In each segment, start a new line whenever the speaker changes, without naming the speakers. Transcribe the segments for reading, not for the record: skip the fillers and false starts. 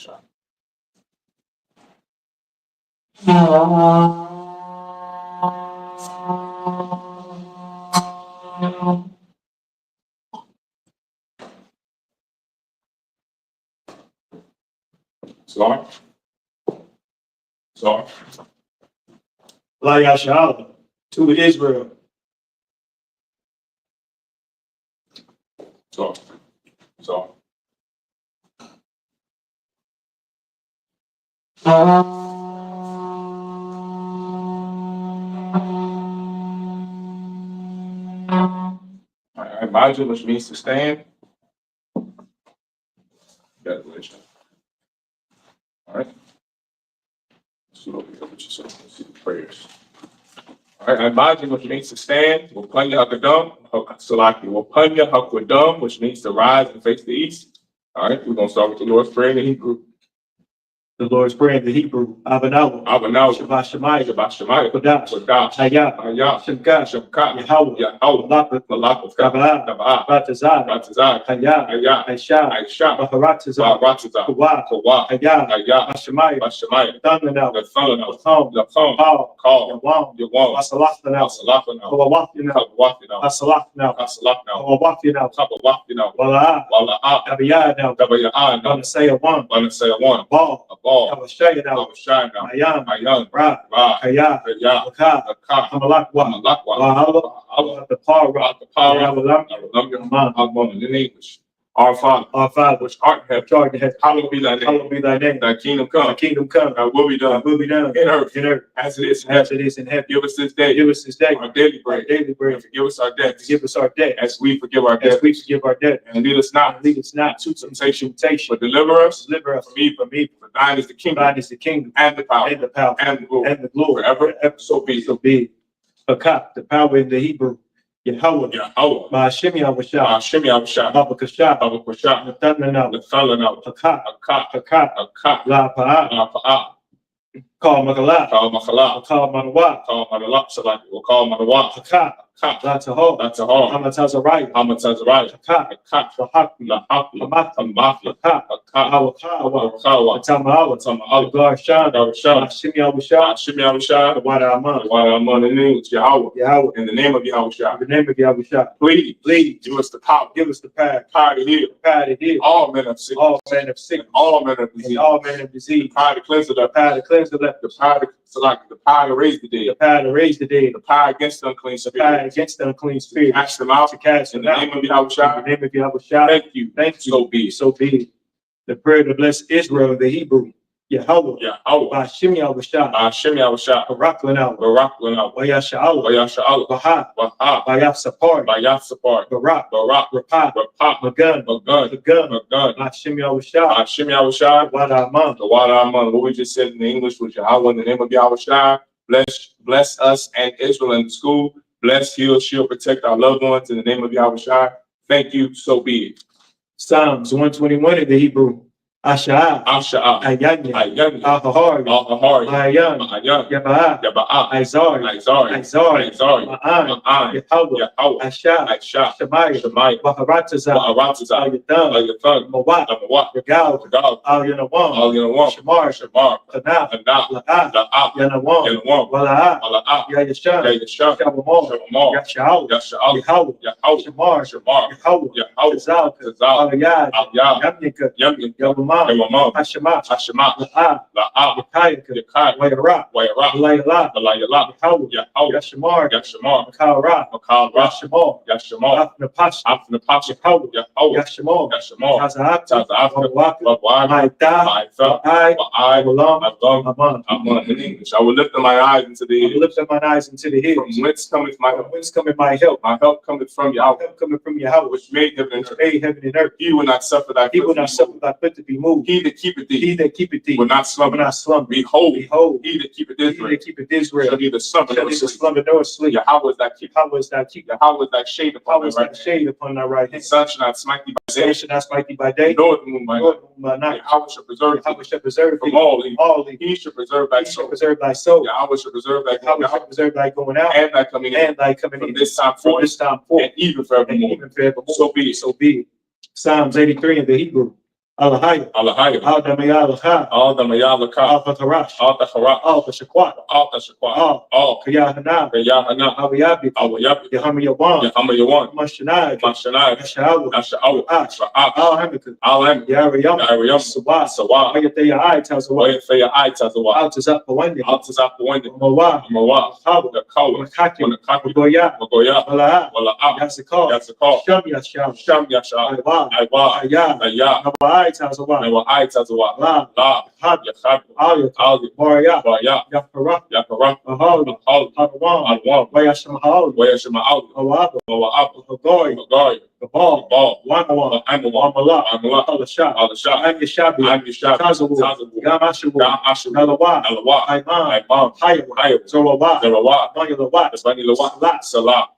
Sorry.
SHALAM to Israel.
So. Imagine, which means to stand. Congratulations. All right. So see the prayers. All right. Imagine, which means to stand. Wapanya hakadam. Salaki. Wapanya hakwadam, which means to rise and face the east. All right. We're gonna start with the Lord's Prayer in the Hebrew.
The Lord's Prayer in the Hebrew. Abanawa. Shabbat Shemaya. Kodash. Hayah. Shemka. Yahweh.
Malak.
Gabaa. Batazai. Hayah. Aisha. Baharatazai. Kawah. Hayah. Bashemaya. Thanaw. Latham. Call. Yawam. Asalafanaw. Kawawafinaw. Asalafnaw. Kawawafinaw. Wala'ah. Gabayanaw. Wanasaya one. Ball. Abashayanaw. Mayan. Ra. Kaya. Hamalakwa. Wahala. The power.
In English. Our Father, which art in heaven, hallowed be thy name. Thy kingdom come. Thy will be done. In earth. As it is in heaven. Give us this day. Our daily bread. And forgive us our debts. As we forgive our debtors. And lead us not into temptation. But deliver us from evil. For thine is the kingdom. And the power. And the glory. Forever. So be.
Akak, the power in the Hebrew. Yahweh. Ma'ashem Yahushua. Babakashah. Nathanaw. Akak. La'pa'ah. Call Makalah. Call Manawah.
We'll call Manawah.
Akak. Latahol. Hamatazariah. Akak. Lahakli. Awakawa. Atamawa. Garshan. Ma'ashem Yahushua. Wadaman.
In the name of
Yahweh.
In the name of Yahushua. Please. Give us the power. Power to heal. All men of sickness. And all men of disease. The power to cleanse the left. The power to raise the dead. The power against the unclean spirit. Cast them out. In the name of Yahushua. Thank you. So be.
The prayer to bless Israel, the Hebrew. Yahweh. Ma'ashem Yahushua. Baraklanau. Wayasha'al. Bayaf-sapar. Barak. Rapah. Magun. Ma'ashem Yahushua.
What we just said in the English was Yahweh in the name of Yahushua. Bless us and Israel in the school. Bless, heal, shield, protect our loved ones in the name of Yahushua. Thank you. So be it.
Psalms 121 in the Hebrew. Asha'a. Ayanya. Ahahari. Ma'ayan. Yaba'ah. Aizari. Ma'an. Yahweh. Aisha. Shemaya. Baharatazai. Ayathun. Mawat. Regal. Al-Yanawam. Shamar. Tanaf. La'ah. Yanawam. Wala'ah. Yayashan. Shabamon. Yasha'al. Yahweh. Shamar. Yahweh. Tazal. Aliyah. Yamnika. Hashema. La'ah. Yakai. Wayara. Layala. Yahweh. Yashamar. Makara. Yashamar. Afnapasha. Yahweh. Yashamar. Taza'afta. Ma'itha. Aman. In English. I will lift up my eyes into the hills. From whence cometh my help? My help cometh from Yahweh. Which made heaven and earth. He will not suffer thy foot to be moved. He that keepeth thee will not slumber. Behold, he that keepeth Israel shall neither slumber nor sleep. Yahweh is thy keeper. Yahweh is thy shade upon thy right hand. The sun shall not smite thee by day. Nor the moon by night. Yahweh shall preserve thee from all evil. He shall preserve thy soul. Yahweh shall preserve thy going out and thy coming in. From this time forth and even forevermore. So be it. Psalms 83 in the Hebrew.
Alahaya,
Alahaya,
Al Damayalaka,
all the Mayalaka,
Al Hatarash,
all the Hara,
Al Bashakwa,
all the Shakwa, all
Yahanna,
the Yahanna,
Al I.S.U.P.K,
I.S.U.P.K,
Yahanna Yawan,
Yahanna Yawan,
Mashanai,
Mashanai,
Yashawa,
Nasha'a,
Al Hamika,
Alam,
Yariyam,
Yariyam,
Sawa,
Sawa,
Wayataya I Tazawa,
Wayafaya I Tazawa,
Al Tazapawandi,
Altazapawandi,
Mawa,
Mawa, the Kawa,
Makaki,
Wanakaki,
Magoya,
Magoya,
Wala,
Wala,
Yasakal,
Yasakal,
Sham Yasham,
Sham Yasha,
Iwa,
Iwa,
Aya,
Aya,
Nawai Tazawa,
Nawa I Tazawa,
La,
La, Yachab,
Al
Ali,
Warya,
Waya,
Yapara,
Yakara,
Ahal,
Ahal,
Hadawan,
Alwan,
Wayasham Hal,
Wayashima Ali,
Awab,
Mawa'ab,
Hagoy,
Magari,
Gabal,
Ball,
Wanawan,
Amawa,
Wamala,
Amala,
Alasha,
Alasha,
I'm Yashabi,
I'm Yashab,
Tazawu,
Tazawu,
Yamashawu,
Gam Ashu,
Nalawa,
Alawa,
Aiman,
Imam,
Hayam,
Hayam,
Zorawa,
Zerawa,
Nayalawa,
Bani Lawa, Salah,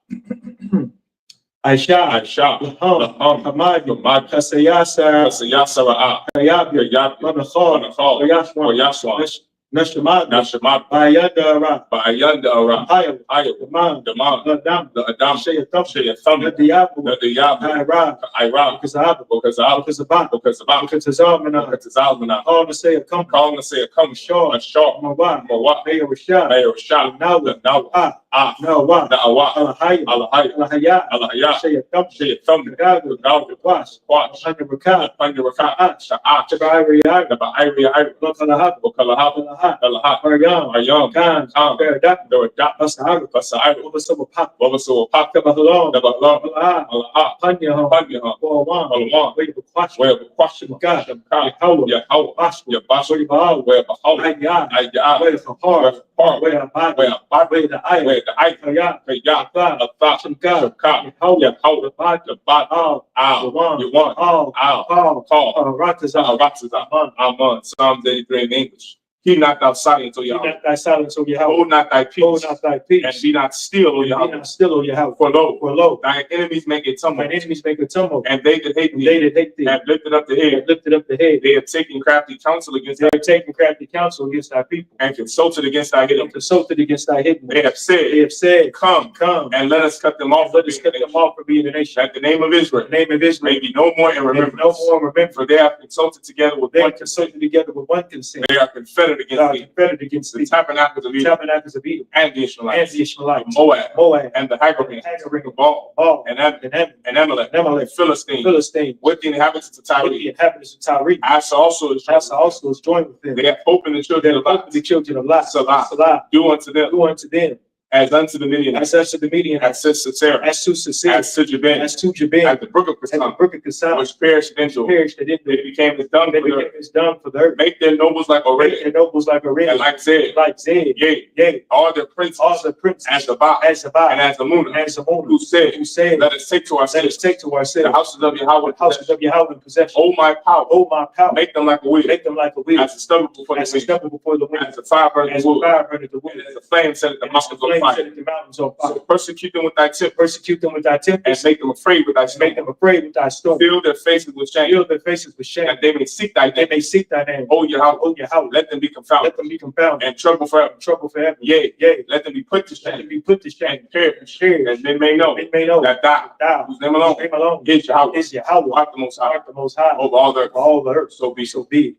Aisha,
Aisha,
Laham,
Laham,
Hamadi,
Hamad,
Kasayasa,
Kasayasara,
Kayabi,
Kayabi,
Manachal,
Manachal,
Oyashwan,
Oyashwan,
Nashamad,
Nashamad,
Bayanda,
Ba'ayanda Ara,
Hayam,
Hayam,
Daman,
Daman,
Ladam,
the Adam,
Shayatam,
Shayatham,
Nadiyabu,
the Yab,
Naira,
Ira,
Kazabu,
Bokazab,
Kazabat,
Bokazab,
Kazazamana,
Bokazalmana,
all the say a come,
calling to say a come short, a short,
Mawa,
Mawa,
Mayor Rashad,
Mayor Shah,
Nawa,
Nawa,
Nawa,
Nawa,
Alahaya,
Alahaya,
Alahaya,
Alahaya,
Shayatam,
Shayatham,
Gagu,
Gagu,
Wash,
Wash,
Under Rakah,
Under Rakah, Sha'at,
Tabari,
the Ba'iri,
Lokalahab,
Bokalahab, Alahat,
Maryam,
Ayam,
Khan,
Khan,
Paradak,
the Radak,
Basahab,
Basa'ir,
Oversummer Pop,
Bobaso, Pop,
the Bahalon,
the Balam,
Alaha,
Alahat,
Panya,
Panya,
Bawan,
Alawan,
Way of Quash,
where the question,
God,
Yahweh, Yahweh,
Bash,
Yabash,
Bahal,
where Bahal,
Ayah,
Ayah,
Way of Hard, Way of Bad,
where Bad,
Way the Eye,
where the Ike,
Ayah,
Kayah,
God,
Athah,
Shimka,
Shakah,
Yahweh,
Yahweh, the Bad,
Al,
you want,
Paul,
Ratazah, Aman, Psalms 83 in English. Keep not thy silence, O
Keep
Yahweh.
not thy silence, O Yahweh.
Hold not thy
Hold
peace,
not thy peace.
and be not still, O
Be
Yahweh.
not still, O Yahweh.
For
For lo,
thine enemies make a
mine
tumult,
enemies make a tumult,
and they that hate
and they
thee
that hate thee
have lifted up the
have
head.
lifted up the head.
They have taken crafty counsel against
They
thy
have taken crafty counsel against thy people,
and consulted against thy
and
hidden.
consulted against thy hidden.
They have
They have said,
Come,
come,
and let us cut them off.
let us cut them off from being a nation.
That the name of Israel
The name of Israel
may be no more in
may be
remembrance.
no more remembered.
For they have consulted together with
They
one
have
consent.
consulted together with one consent.
They are confederate
They
against
are
thee.
confederate against
The
thee.
tabernacles of
The
Edom
tabernacles of Edom
and the
and
Ishmaelites,
the Ishmaelites,
Moab,
Moab,
and the Hagarites,
Hagarim,
the Baal,
Baal,
and Amalek,
Amalek,
the Philistines,
Philistines,
with the inhabitants of
with the
Tyre.
inhabitants of Tyre.
Asa also is
Asa also is joined with them.
They have hope in the
They
children
have
of
hope
Lot.
in the children of Lot.
Salah.
Salah.
Do unto them
Do unto them
as unto the Midianites,
as unto the Midianites,
as Sisera,
as to Sisera,
as to Jabin,
as to Jabin,
at the brook of
at the
Kasam,
brook of Kasam,
which perished in Endor.
perished at Endor.
They became as dung
They
for the
became
earth.
as dung for the earth.
Make their nobles like
Make
Oreb,
their nobles like Oreb,
and like Zed,
like Zed,
yea,
yea,
all their princes,
all the princes,
as the Ba,
as Sabbath,
and as the Moon,
and as the moon,
who said, let us take to
let us
ourselves
take to
the
ourselves
houses of Yahweh,
the houses of Yahweh in possession.
oh my power,
Oh my power,
make them like a wheel,
make them like a wheel,
as a stubble before
as
the
a
wind,
stubble before the wind,
as the fire burns
as
the
the
wood,
fire burneth the wood,
and as the flame set the
and as the
mountains on
flame
fire.
set the mountains on
So
fire.
persecute them with thy temper,
Persecute them with thy
and
tempest,
make them afraid with thy
and make
storm.
them afraid with thy storm.
Fill their faces with shame,
Fill their faces with shame,
that they may seek thy
they
name.
may seek thy name.
O Yahweh,
Oh Yahweh,
let them be confounded,
let them be confounded,
and trouble forever.
trouble forever.
Yea,
Yea,
let them be put to
let them
shame,
be put to shame,
and perish,
perish,
and they may know
they may know
that thou,
thou,
whose name alone
name alone,
is Yahweh,
is Yahweh,
art the most high,
art the most high,
over all the earth.
over all the earth.
So be.
So be it.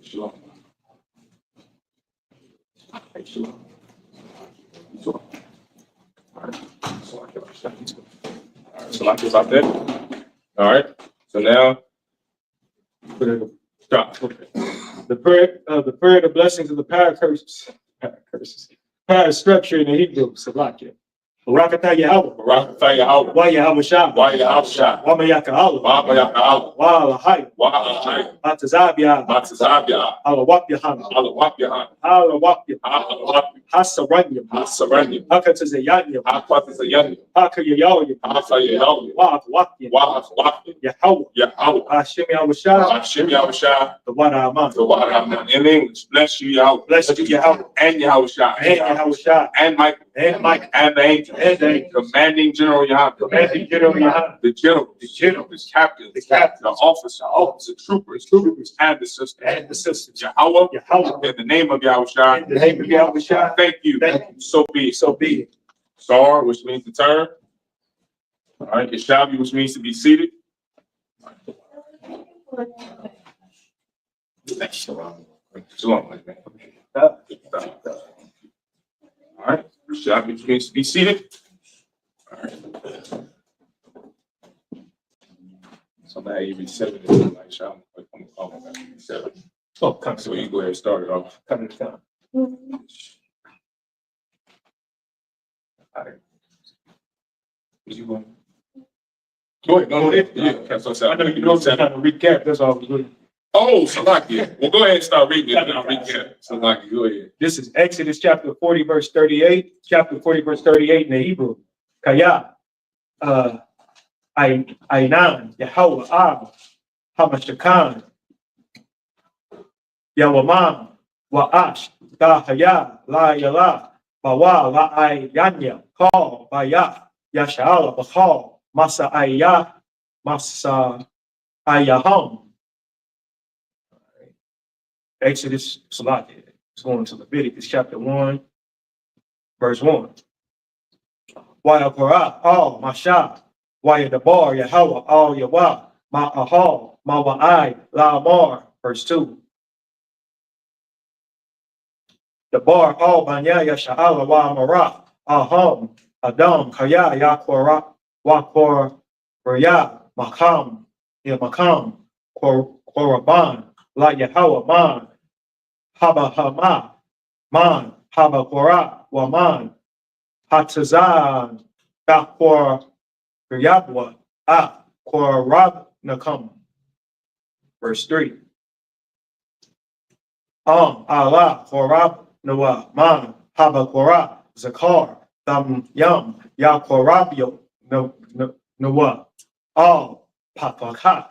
Shalom. Shalom. Shalom. All right. So like this out there. All right. So now, stop.
The prayer of the blessings of the power curses, power structure in the Hebrew, Salakia. Barakatah Yahweh,
Barakatah Yahweh,
Wa Yahweh Shah,
Wa Yahweh Shah,
Wa Mayaka Allah,
Wa Mayaka,
Wa Alahai,
Wa Alahai,
Matazabia,
Matzabia,
Alawap Yahanna,
Alawapyahan,
Alawap
Alawap,
Hasaranyam,
Hasaranyam,
Hakatazayanyam,
Akwatazayanyam,
Hakayayawayam,
Hakayayawayam,
Wa Akwapyam,
Wahwapyam,
Yahweh,
Yahweh,
Hashem Yahweh Shah,
Hashem Yahweh Shah,
the Wada Aman.
the Waraman. In English, bless you, Yahweh.
Bless you, Yahweh,
And Yahweh Shah,
and Yahweh Shah,
and Michael,
and Mike,
and the angels,
and the angels,
commanding General Yahanna,
commanding General Yahanna,
the generals, the captains, the officers, the troopers, and the sisters,
and the sisters.
Yahweh,
Yahweh,
in the name of Yahweh Shah,
in the name of Yahweh Shah,
thank you.
thank you.
So be it.
So be it.
Sar, which means to turn, All right, it shall be, which means to be seated. Shalom, my man. All right, it shall be, which means to be seated. All right. Somebody even 7 is like Shalom. I'm 7.
Oh, come
So you go ahead and start it off.
come to come.
All right. You going? Go ahead. Go ahead. Yeah, that's what's
I
up.
know you know trying to recap. That's all we're doing.
Oh, Salaki. Well, go ahead and start reading it. I'll recap. Salaki, go ahead.
This is Exodus chapter 40, verse 38. Chapter 40, verse 38 in the Hebrew. Kaya, Ainan, Yahweh, Hamashakan, Yawamam, Wa'ash, Dahaya, La Yala, Bawa, La Ayanya, Call, Baya, Yashala, Bahal, Masa Ayah, Masa Ayaham. Exodus, Salaki. It's going to Leviticus chapter 1, verse 1. Waya Korah, all Masha, Waya Dabar, Yahweh, all Yahweh, Ma'ahal, Mawa'ai, La'amar, verse 2. Dabar, all Banya, Yasha'ala, Wa'amara, Aham, Adam, Kaya, Yakorah, Wakor, Raya, Makam, Yamakam, Koraban, La Yahweh, Man, Haba Hama, Man, Haba Korah, Waman, Hatazan, Dakor, Yabwa, Korab Nakam. Verse 3. Allah, Korab Noah, Man, Haba Korah, Zakar, Dam Yam, Ya Korabio, Noah, All, Papakat,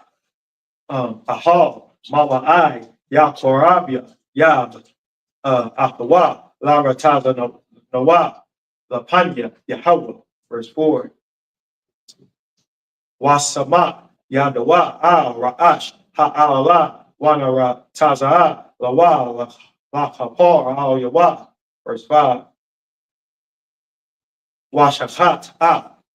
Ahal, Mawa'ai, Ya Korabia, Yab, Akawa, Lara Taza Noah, Lapanya, Yahweh. Verse 4. Wasama, Yadawa, Ra'ash, Ha'ala, Wanara, Taza'a, Lawa, Lakapor, Al Yawa. Verse 5. Washachat,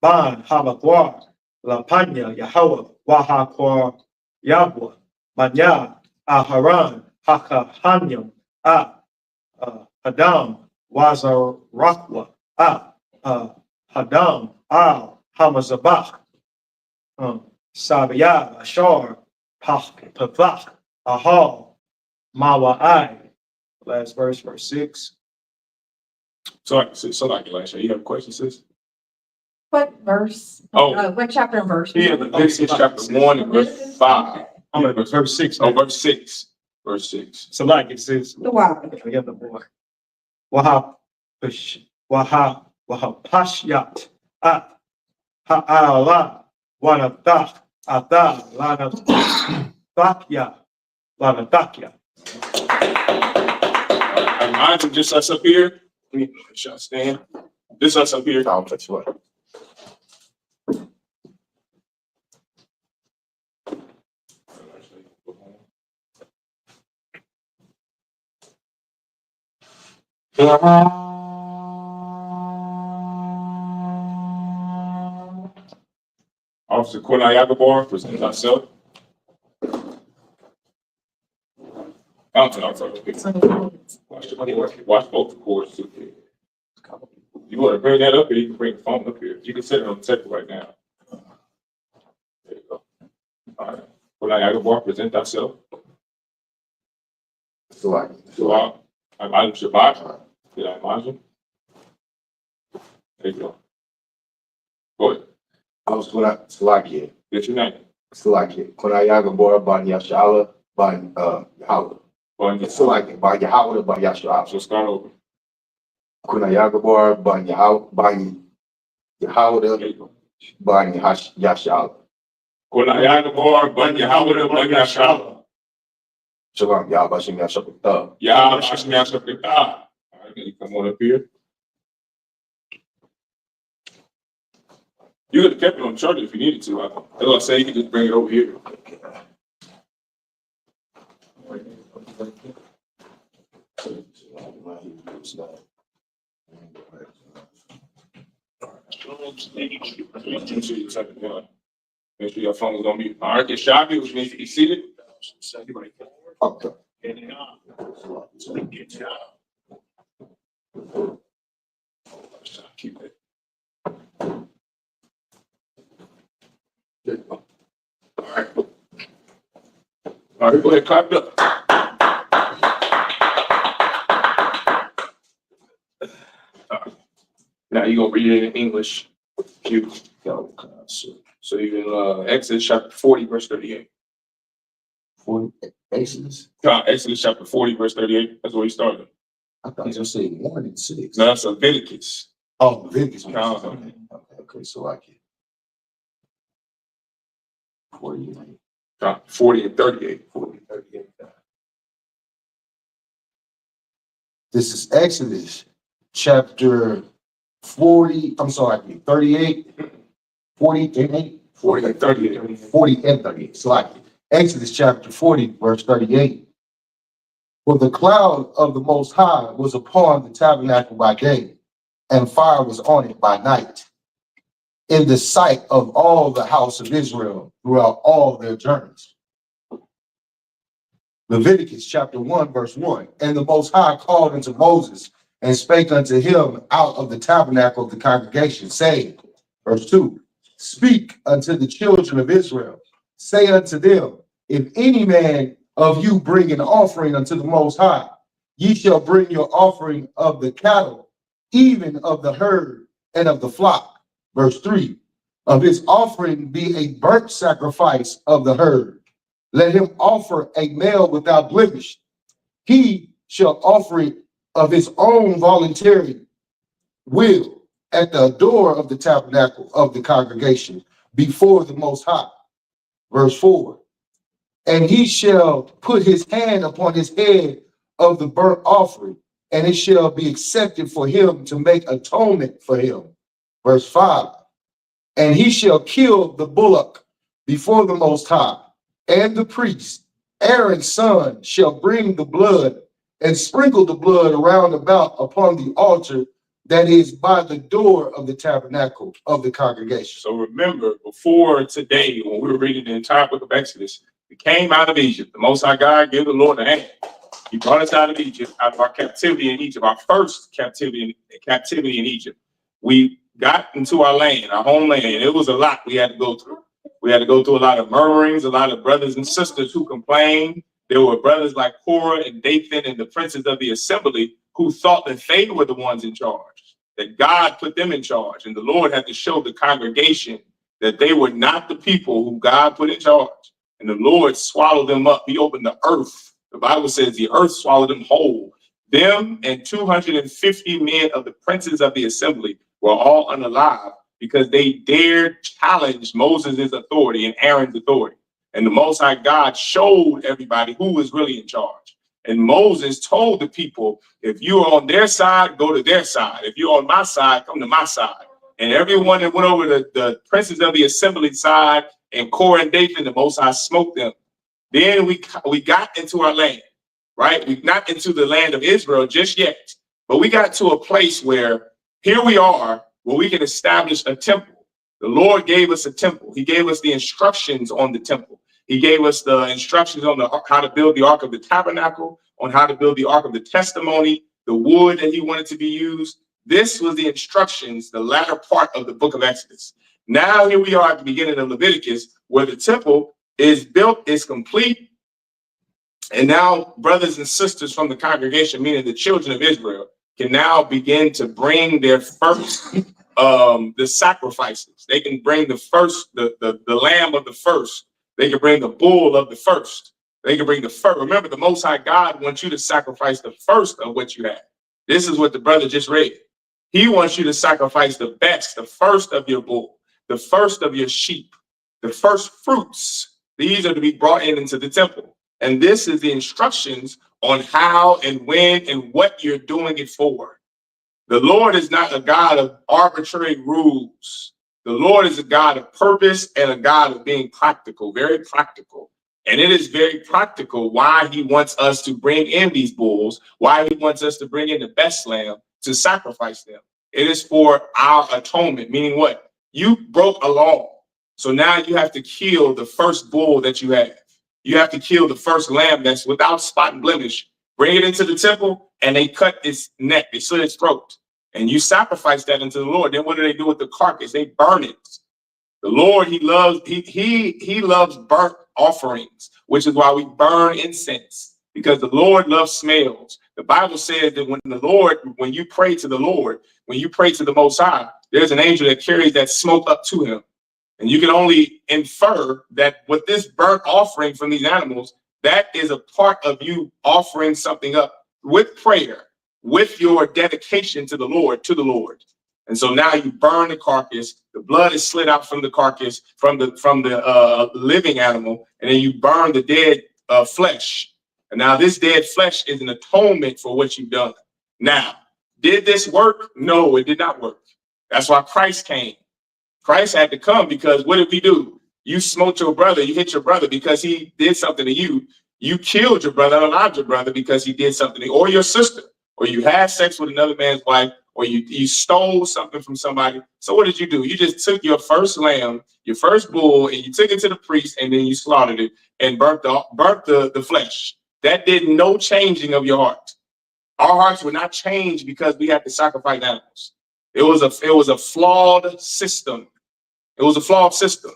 Ban, Habakwa, Lapanya, Yahweh, Wahakor, Yabwa, Manya, Aharan, Hakahanyam, Hadam, Wazarakwa, Hadam, Al, Hamazabach, Sabiyah, Ashar, Pavach, Ahal, Mawa'ai. Last verse, verse 6.
So like Elisha, you have a question, sis?
What verse?
Oh.
What chapter and verse?
Yeah, Leviticus chapter 1 and verse 5.
I'm at verse 6.
Oh, verse 6. Verse 6.
So like it says,
The wow.
yeah, the boy. Wahapashyat, Ha'ala, Wanatach, Ada, Lanatakya, Lanatakya.
Remind you, just us up here. Let me shall stand. This us up here. I'll touch what. Officer Kornayagabar, present myself. Watch both the cords too. You want to bring that up here, you can bring the phone up here. You can set it on the table right now. There you go. All right. Kornayagabar, present thyself. So I'm Adam Shabbat. Did I imagine? There you go. Go ahead.
I was Salakia.
Get your name.
Salakia. Konayaga Bora by Yashala by Yahweh. Salakia by Yahweh by Yashala.
So start over.
Konayaga Bora by Yahweh by Yashala.
Kornayagabar, but Yahweh, but Yashala.
Shalom, Yahweh Shem Yashala.
Yahweh Hashem Yashala. All right, you come on up here. You could have kept it on the charger if you needed to. As I say, you can just bring it over here. Make sure your phone is on mute. All right, it's Shabby, which means to be seated.
Okay.
Keep it. All right. All right, go ahead, clap it up. Now you're gonna read it in English. You go. So you can Exodus chapter 40, verse 38.
40 Exodus.
Exodus chapter 40, verse 38. That's where he started.
I thought you were saying 1 and 6.
No, that's Leviticus.
Oh, Leviticus.
Uh-huh.
Okay, so I can. 40.
40 and 38.
40, 38. This is Exodus chapter 40. I'm sorry, 38, 40 and 8.
40 and 38.
40 and 38. So like Exodus chapter 40, verse 38. For the cloud of the Most High was upon the tabernacle by day, and fire was on it by night, in the sight of all the house of Israel throughout all their journeys. Leviticus chapter 1, verse 1. And the Most High called unto Moses and spake unto him out of the tabernacle of the congregation, saying, verse 2, speak unto the children of Israel, say unto them, if any man of you bring an offering unto the Most High, ye shall bring your offering of the cattle, even of the herd and of the flock. Verse 3, of his offering be a burnt sacrifice of the herd. Let him offer a male without blemish. He shall offer it of his own voluntary will at the door of the tabernacle of the congregation before the Most High. Verse 4, and he shall put his hand upon his head of the burnt offering, and it shall be accepted for him to make atonement for him. Verse 5, and he shall kill the bullock before the Most High, and the priest, Aaron's son, shall bring the blood and sprinkle the blood around about upon the altar that is by the door of the tabernacle of the congregation.
So remember, before today, when we were reading the entire book of Exodus, we came out of Egypt. The Most High God gave the Lord a hand. He brought us out of Egypt, out of our captivity in Egypt, our first captivity in Egypt. We got into our land, our homeland, and it was a lot we had to go through. We had to go through a lot of murmurings, a lot of brothers and sisters who complained. There were brothers like Korah and Dathan and the princes of the assembly who thought that they were the ones in charge, that God put them in charge. And the Lord had to show the congregation that they were not the people who God put in charge. And the Lord swallowed them up. He opened the earth. The Bible says the earth swallowed them whole. Them and 250 men of the princes of the assembly were all unalive because they dared challenge Moses' authority and Aaron's authority. And the Most High God showed everybody who was really in charge. And Moses told the people, if you're on their side, go to their side. If you're on my side, come to my side. And everyone that went over the princes of the assembly side and Korah and Dathan, the Most High smoked them. Then we got into our land, right? We're not into the land of Israel just yet, but we got to a place where here we are, where we can establish a temple. The Lord gave us a temple. He gave us the instructions on the temple. He gave us the instructions on how to build the Ark of the Tabernacle, on how to build the Ark of the Testimony, the wood that he wanted to be used. This was the instructions, the latter part of the book of Exodus. Now here we are at the beginning of Leviticus, where the temple is built, is complete. And now brothers and sisters from the congregation, meaning the children of Israel, can now begin to bring their first the sacrifices. They can bring the first, the lamb of the first. They can bring the bull of the first. They can bring the first. Remember, the Most High God wants you to sacrifice the first of what you have. This is what the brother just read. He wants you to sacrifice the best, the first of your bull, the first of your sheep, the first fruits. These are to be brought into the temple. And this is the instructions on how and when and what you're doing it for. The Lord is not a God of arbitrary rules. The Lord is a God of purpose and a God of being practical, very practical. And it is very practical why he wants us to bring in these bulls, why he wants us to bring in the best lamb to sacrifice them. It is for our atonement, meaning what? You broke a law. So now you have to kill the first bull that you have. You have to kill the first lamb that's without spot and blemish. Bring it into the temple, and they cut its neck, they slit its throat. And you sacrifice that unto the Lord. Then what do they do with the carcass? They burn it. The Lord, he loves burnt offerings, which is why we burn incense, because the Lord loves smells. The Bible says that when you pray to the Lord, when you pray to the Most High, there's an angel that carries that smoke up to him. And you can only infer that with this burnt offering from these animals, that is a part of you offering something up with prayer, with your dedication to the Lord, And so now you burn the carcass, the blood is slid out from the carcass, from the living animal, and then you burn the dead flesh. And now this dead flesh is an atonement for what you've done. Now, did this work? No, it did not work. That's why Christ came. Christ had to come, because what did we do? You smote your brother, you hit your brother because he did something to you. You killed your brother, allowed your brother because he did something to you, or your sister, or you had sex with another man's wife, or you stole something from somebody. So what did you do? You just took your first lamb, your first bull, and you took it to the priest, and then you slaughtered it and burnt the flesh. That did no changing of your heart. Our hearts were not changed because we had to sacrifice animals. It was a flawed system. It was a flawed system.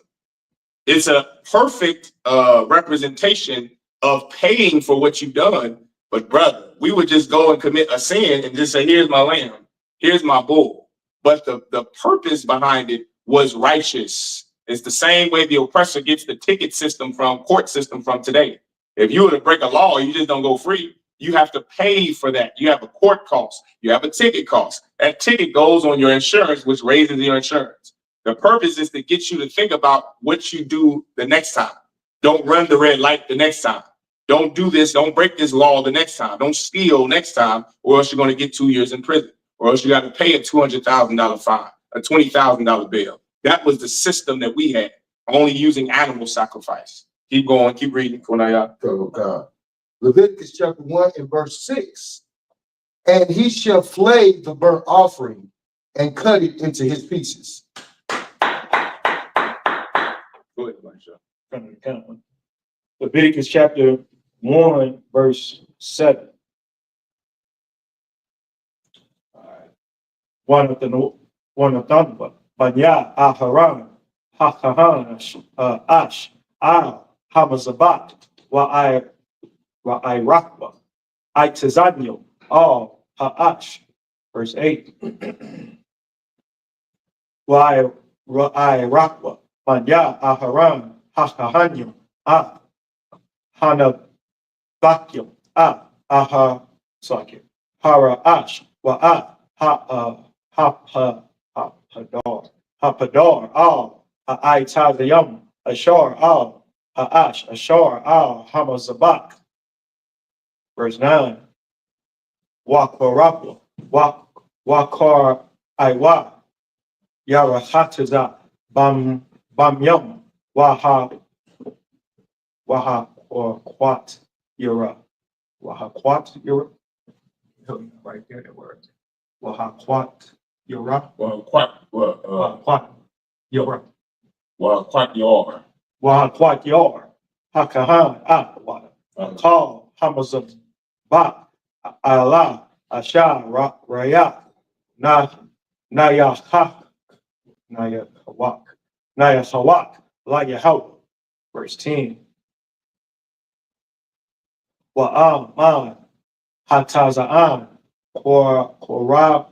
It's a perfect representation of paying for what you've done. But brother, we would just go and commit a sin and just say, here's my lamb, here's my bull. But the purpose behind it was righteous. It's the same way the oppressor gets the court system from today. If you were to break a law, you just don't go free. You have to pay for that. You have a court cost. You have a ticket cost. That ticket goes on your insurance, which raises your insurance. The purpose is to get you to think about what you do the next time. Don't run the red light the next time. Don't do this. Don't break this law the next time. Don't steal next time, or else you're going to get 2 years in prison, or else you got to pay a $200,000 fine, a $20,000 bail. That was the system that we had, only using animal sacrifice. Keep going. Keep reading.
God. Leviticus chapter 1 and verse 6. And he shall flay the burnt offering and cut it into his pieces.
Go ahead, Elisha.
Leviticus chapter 1, verse 7. One of the Banya Aharon Hakahan Ash Al Hamazabat I Rakwa I Tizanyo Al Haash. Verse 8. I Rakwa Banya Aharon Hakahanyo Ah Hanabakyo Aha Sakyo Hara Ash Wa Hapadar al Ha'itazayam Ashar al Ha'ash Ashar al Hamazabak. Verse 9. Wakwarapwa Wakar Iwa Yarahataza Bamyam Waha or Quat Yura Quat Yura. Right there, the word. Quat Yura. Quat Yura. Quat Yor. Hakahan Call Hamazab Ba Allah Asha Raya Nayahawak La Yahawak. Verse 10. Wa'am Hataza'am Korab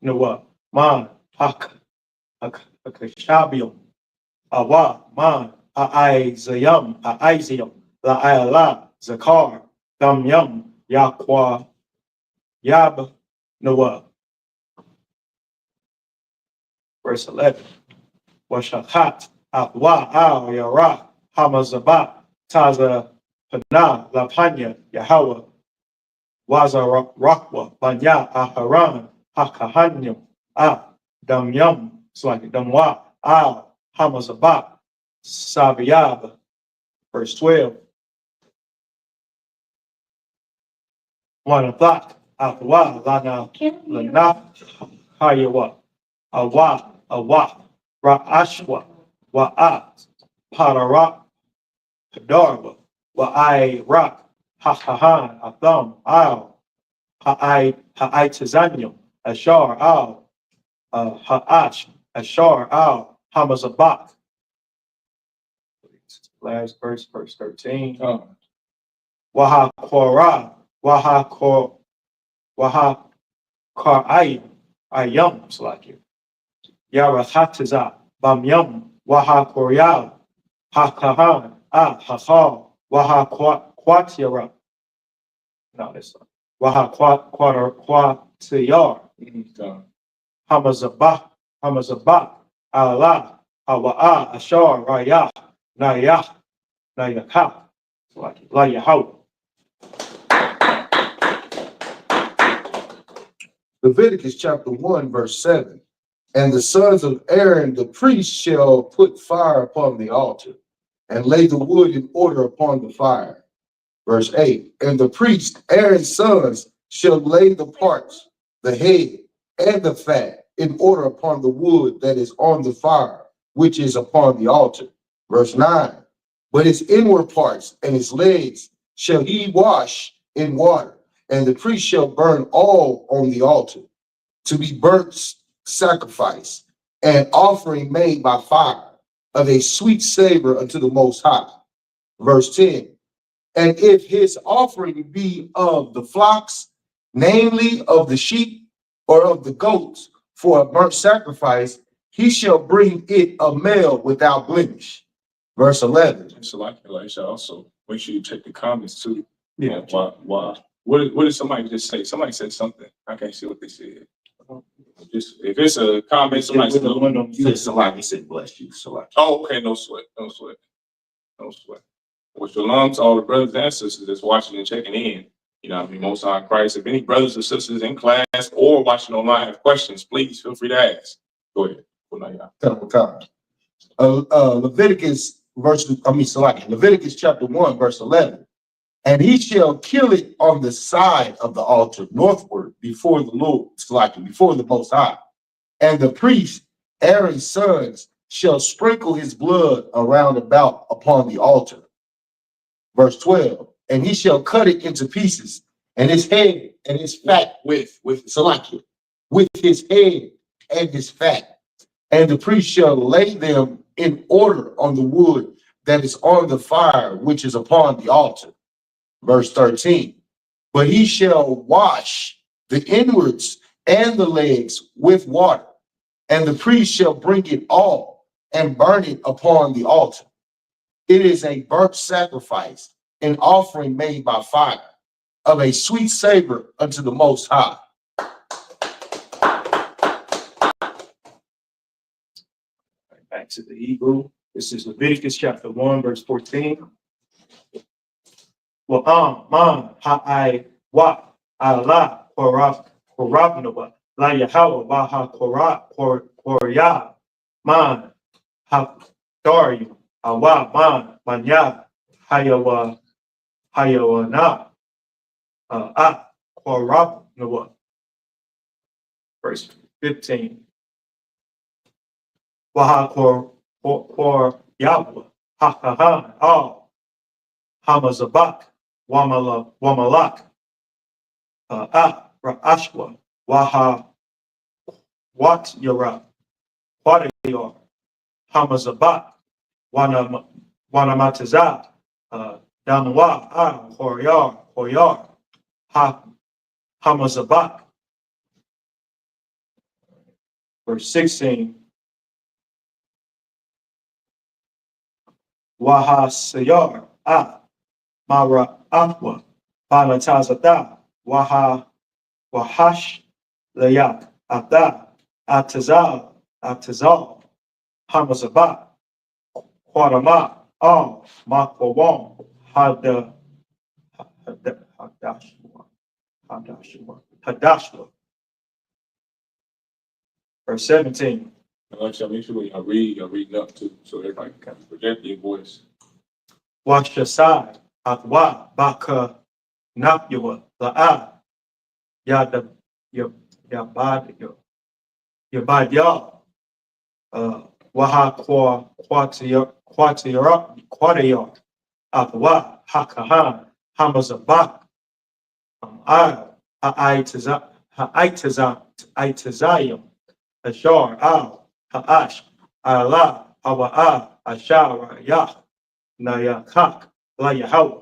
Noah Man Hakashabium Awa Man Aizayam La Zakar Damyam Yakwa Yab Noah. Verse 11. Washakat Atwa Al Yara Hamazabat Taza Pana Lapanya Yahweh Waza Rakwa Banya Aharan Hakahanyam Damyam Damwa Al Hamazabat Sabiyab. Verse 12. One o'clock
Atwa, Lana, Lana, Hayawa, Awa, Ra'ashwa, Wa'at, Padara, Padarwa, Wa'ai Rak, Hahahan, Atham, Al, Ha'ai Tazanium, Ashar, Al, Ha'ash, Ashar, Al, Hamazabak. Last verse, verse 13. Waha Korah, Waha Karayim, Ayam, it's like it. Yarahataza, Bamyam, Waha Koryal, Hakahan, Hachal, Waha Quatyara. No, that's not. Waha Quatyar, Hamazabak, Allah, Hawa'a, Ashar, Rayah, Nayah, Nayakah, it's like it. La Yahweh.
Leviticus chapter 1, verse 7. And the sons of Aaron, the priest, shall put fire upon the altar and lay the wood in order upon the fire. Verse 8. And the priest, Aaron's sons, shall lay the parts, the head, and the fat in order upon the wood that is on the fire, which is upon the altar. Verse 9. But his inward parts and his legs shall he wash in water, and the priest shall burn all on the altar, to be burnt sacrifice, an offering made by fire, of a sweet savor unto the Most High. Verse 10. And if his offering be of the flocks, namely of the sheep or of the goats, for a burnt sacrifice, he shall bring it a male without blemish. Verse 11.
So like Elisha, also make sure you check the comments too.
Yeah.
Why? What did somebody just say? Somebody said something. I can't see what they said. Just if it's a comment, somebody said.
Somebody said bless you. So
Oh, okay, no sweat. Well, shalom to all the brothers and sisters that's watching and checking in. You know what I mean? Most High Christ. If any brothers or sisters in class or watching online have questions, please feel free to ask. Go ahead.
Leviticus Leviticus chapter 1, verse 11. And he shall kill it on the side of the altar northward before the Lord, before the Most High. And the priest, Aaron's sons, shall sprinkle his blood around about upon the altar. Verse 12. And he shall cut it into pieces, and his head and his fat with his head and his fat. And the priest shall lay them in order on the wood that is on the fire, which is upon the altar. Verse 13. But he shall wash the inwards and the legs with water, and the priest shall bring it all and burn it upon the altar. It is a burnt sacrifice, an offering made by fire, of a sweet savor unto the Most High.
Back to the Hebrew. This is Leviticus chapter 1, verse 14. Well, man, ha'ai wa Allah korabnova la Yahweh baha korya man ha'darim awa man manya hayawana korabnova. Verse 15. Waha koryabwa hakahan al hamazabak Wamalak, Ra'ashwa, Waha, Watyara, Wadayor, Hamazabat, Wanamatazat, Damwa, Horyar, Hamazabat. Verse 16. Waha Sayar, Mara Aqua, Banatazada, Wahash Layak, Abda, Atazal, Hamazabat, Quadama, Al, Makwawam, Hadashwa. Verse 17.
Like I make sure when y'all reading up too, so everybody can kind of project your voice.
Wash aside, Atwa, Baka, Napua, La'a, Yada, Yabad, Waha Quatiyar, Akwa, Hakahan, Hamazabak, Aitazayim, Ashar, Al, Haash, Allah, Awa'a, Ashara, Yah, Nayakak, La Yahweh.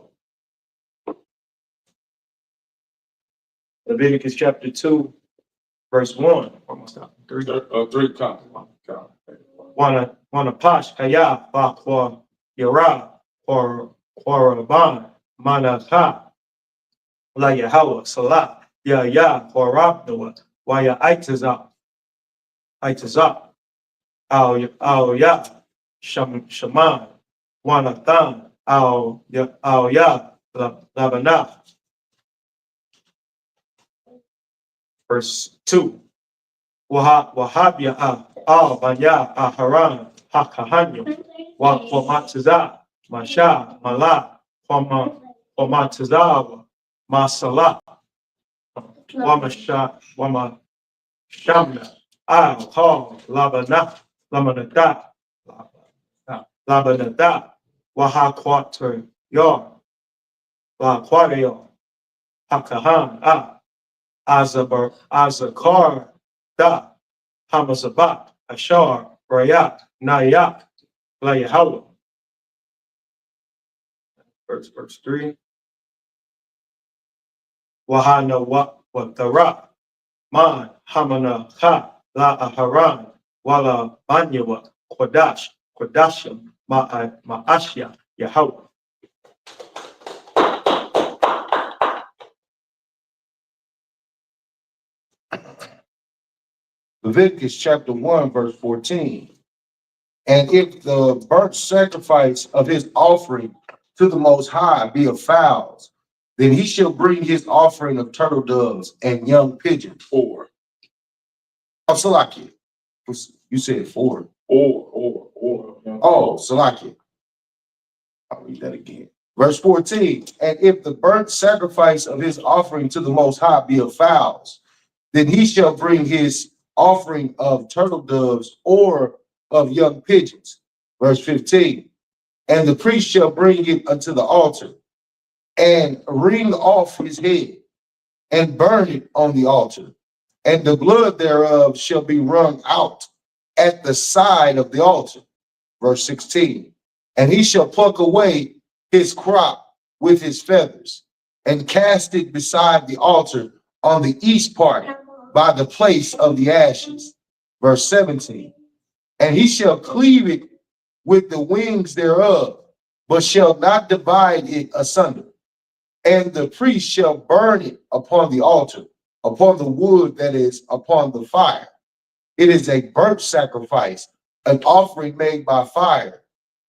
Leviticus chapter 2, verse 1. Almost up. 3.
3 count.
Wana Pash, Kaya, Bakwa, Yara, or Rabban, Manaka, La Yahweh, Salah, Ya, or Rabnoah, Waya Aitazak, Al Ya, Shaman, Wanathan, Al Ya, Labanah. Verse 2. Wahabya Al Banya Haran Hakahanyo Wamatiza Masha Mala Wamatizawa Masala Wamashamna Al Hal Labanada Wahaquater Yor Quadio Hakahan Azakar Da Hamazabat Ashar Rayak Nayak La Yahweh. Verse 3. Wahana Watara Man Hamana Ha La Aharan Wala Banyawa Kodashim Ma'ashya Yahweh.
Leviticus chapter 1, verse 14. And if the burnt sacrifice of his offering to the Most High be of fowls, then he shall bring his offering of turtle doves and young pigeons.
4.
Oh, Salakia. You said 4.
Or.
Oh, Salakia. I'll read that again. Verse 14. And if the burnt sacrifice of his offering to the Most High be of fowls, then he shall bring his offering of turtle doves or of young pigeons. Verse 15. And the priest shall bring it unto the altar and wring off his head and burn it on the altar. And the blood thereof shall be wrung out at the side of the altar. Verse 16. And he shall pluck away his crop with his feathers and cast it beside the altar on the east part by the place of the ashes. Verse 17. And he shall cleave it with the wings thereof, but shall not divide it asunder. And the priest shall burn it upon the altar, upon the wood that is upon the fire. It is a burnt sacrifice, an offering made by fire,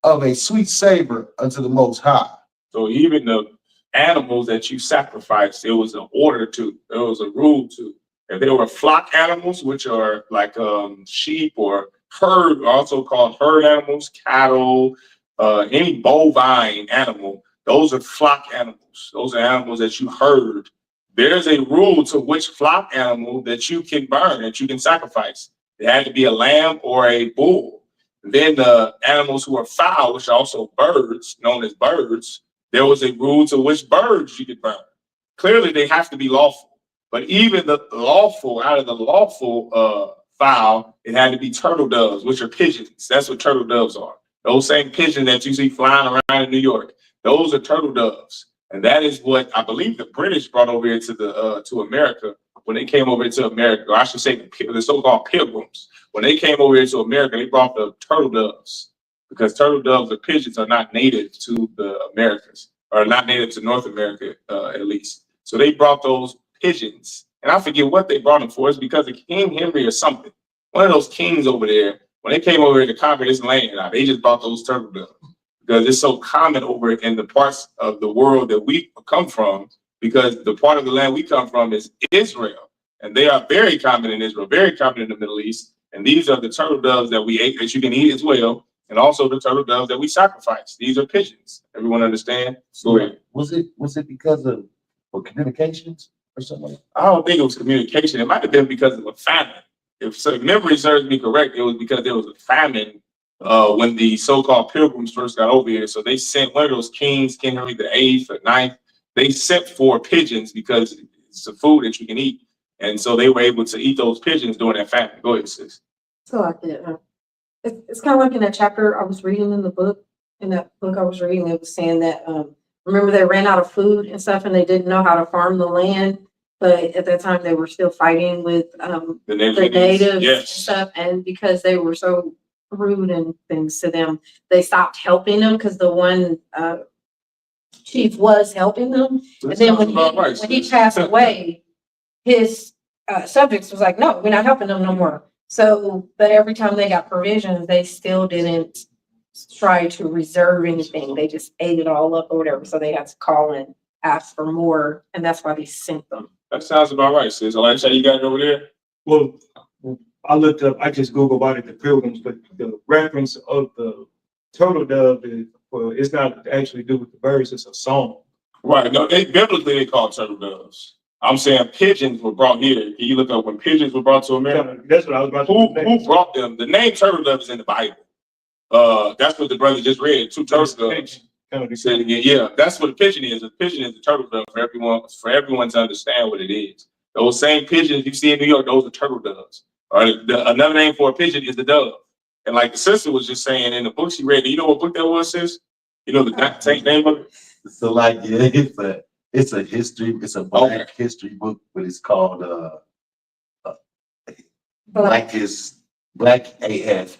of a sweet savor unto the Most High.
So even the animals that you sacrifice, there was an order to, there was a rule to. If they were flock animals, which are like sheep or herd, also called herd animals, cattle, any bovine animal, those are flock animals. Those are animals that you herd. There's a rule to which flock animal that you can burn, that you can sacrifice. It had to be a lamb or a bull. Then the animals who are fowl, which are also birds, known as birds, there was a rule to which birds you could burn. Clearly, they have to be lawful. But even the lawful, out of the lawful fowl, it had to be turtle doves, which are pigeons. That's what turtle doves are. Those same pigeons that you see flying around in New York, those are turtle doves. And that is what I believe the British brought over here to America when they came over to America, or I should say the so-called pilgrims. When they came over here to America, they brought the turtle doves, because turtle doves or pigeons are not native to the Americas, or not native to North America, at least. So they brought those pigeons, and I forget what they brought them for. It's because of King Henry or something. One of those kings over there, when they came over here to conquer this land, they just brought those turtle doves because it's so common over in the parts of the world that we come from, because the part of the land we come from is Israel, and they are very common in Israel, very common in the Middle East. And these are the turtle doves that we ate, that you can eat as well, and also the turtle doves that we sacrifice. These are pigeons. Everyone understand? Go ahead.
Was it because of for communications? or something.
I don't think it was communication. It might have been because of a famine. If so, memory serves me correct, it was because there was a famine when the so-called pilgrims first got over here. So they sent one of those kings, King Henry the VIII or IX. They sent for pigeons because it's a food that you can eat, and so they were able to eat those pigeons during that famine. Go ahead, sis.
So like it's kind of like in that chapter I was reading in the book. In that book I was reading, it was saying that remember they ran out of food and stuff, and they didn't know how to farm the land. But at that time they were still fighting with
The natives,
the natives and
yes.
stuff, and because they were so rude and things to them, they stopped helping them because the one chief was helping them. And then when he passed away, his subjects was like, no, we're not helping them no more. So, but every time they got provisions, they still didn't try to reserve anything. They just ate it all up or whatever. So they had to call and ask for more, and that's why they sent them.
That sounds about right, sis. Elijah, you got it over there?
Well, I looked up, I just Googled about it, the pilgrims, but the reference of the turtle dove is, well, it's not actually do with the birds, it's a song.
Right. No, biblically they call turtle doves. I'm saying pigeons were brought here. Can you look up when pigeons were brought to America?
That's what I was about to say.
Who brought them? The name turtle dove is in the Bible. That's what the brother just read. 2 turtle doves. Said again, yeah, that's what a pigeon is. A pigeon is a turtle dove for everyone to understand what it is. Those same pigeons you see in New York, those are turtle doves. Or another name for a pigeon is the dove. And like the sister was just saying in the book she read, do you know what book that was, sis? You know the name of it?
So like, yeah, it's a history, it's a black history book, but it's called Black AF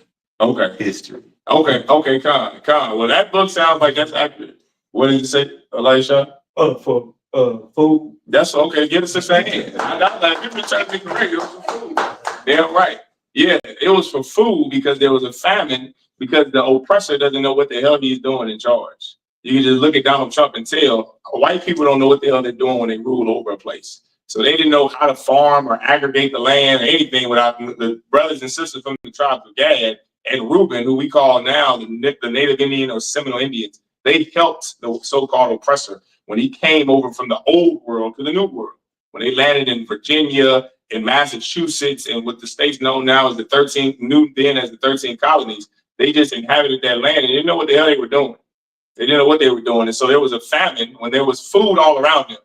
History.
Okay, Con. Well, that book sounds like that's accurate. What did you say, Elisha?
For food.
That's okay. Get us a hand. I'm not like you trying to be correct. It was for food. Damn right. Yeah, it was for food because there was a famine because the oppressor doesn't know what the hell he's doing in charge. You can just look at Donald Trump and tell white people don't know what the hell they're doing when they rule over a place. So they didn't know how to farm or aggregate the land or anything without the brothers and sisters from the tribes of Gad and Reuben, who we call now the Native Indian or Seminole Indians. They helped the so-called oppressor when he came over from the old world to the new world. When they landed in Virginia, in Massachusetts, and what the states known now as the 13 colonies, they just inhabited that land and they didn't know what the hell they were doing. They didn't know what they were doing. And so there was a famine when there was food all around them.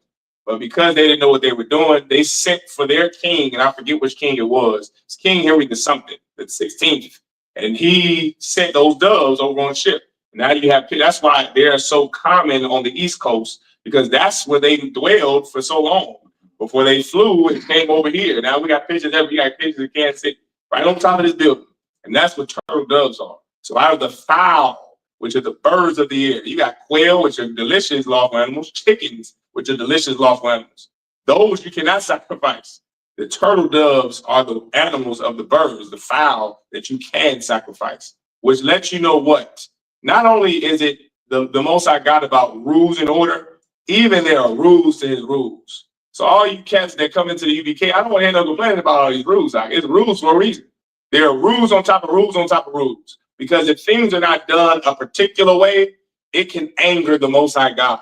But because they didn't know what they were doing, they sent for their king, and I forget which king it was. It's King Henry the 16th. And he sent those doves over on a ship. Now you have, that's why they're so common on the East Coast, because that's where they dwelled for so long before they flew and came over here. Now we got pictures there. We got pictures in Kansas City right on top of this building. And that's what turtle doves are. So out of the fowl, which are the birds of the air, you got quail, which are delicious lawful animals, chickens, which are delicious lawful animals. Those you cannot sacrifice. The turtle doves are the animals of the birds, the fowl that you can sacrifice, which lets you know what? Not only is it the Most High God about rules and order, even there are rules to his rules. So all you cats that come into the UBK, I don't want to hear no complaining about all these rules. It's rules for a reason. There are rules on top of rules on top of rules. Because if things are not done a particular way, it can anger the Most High God.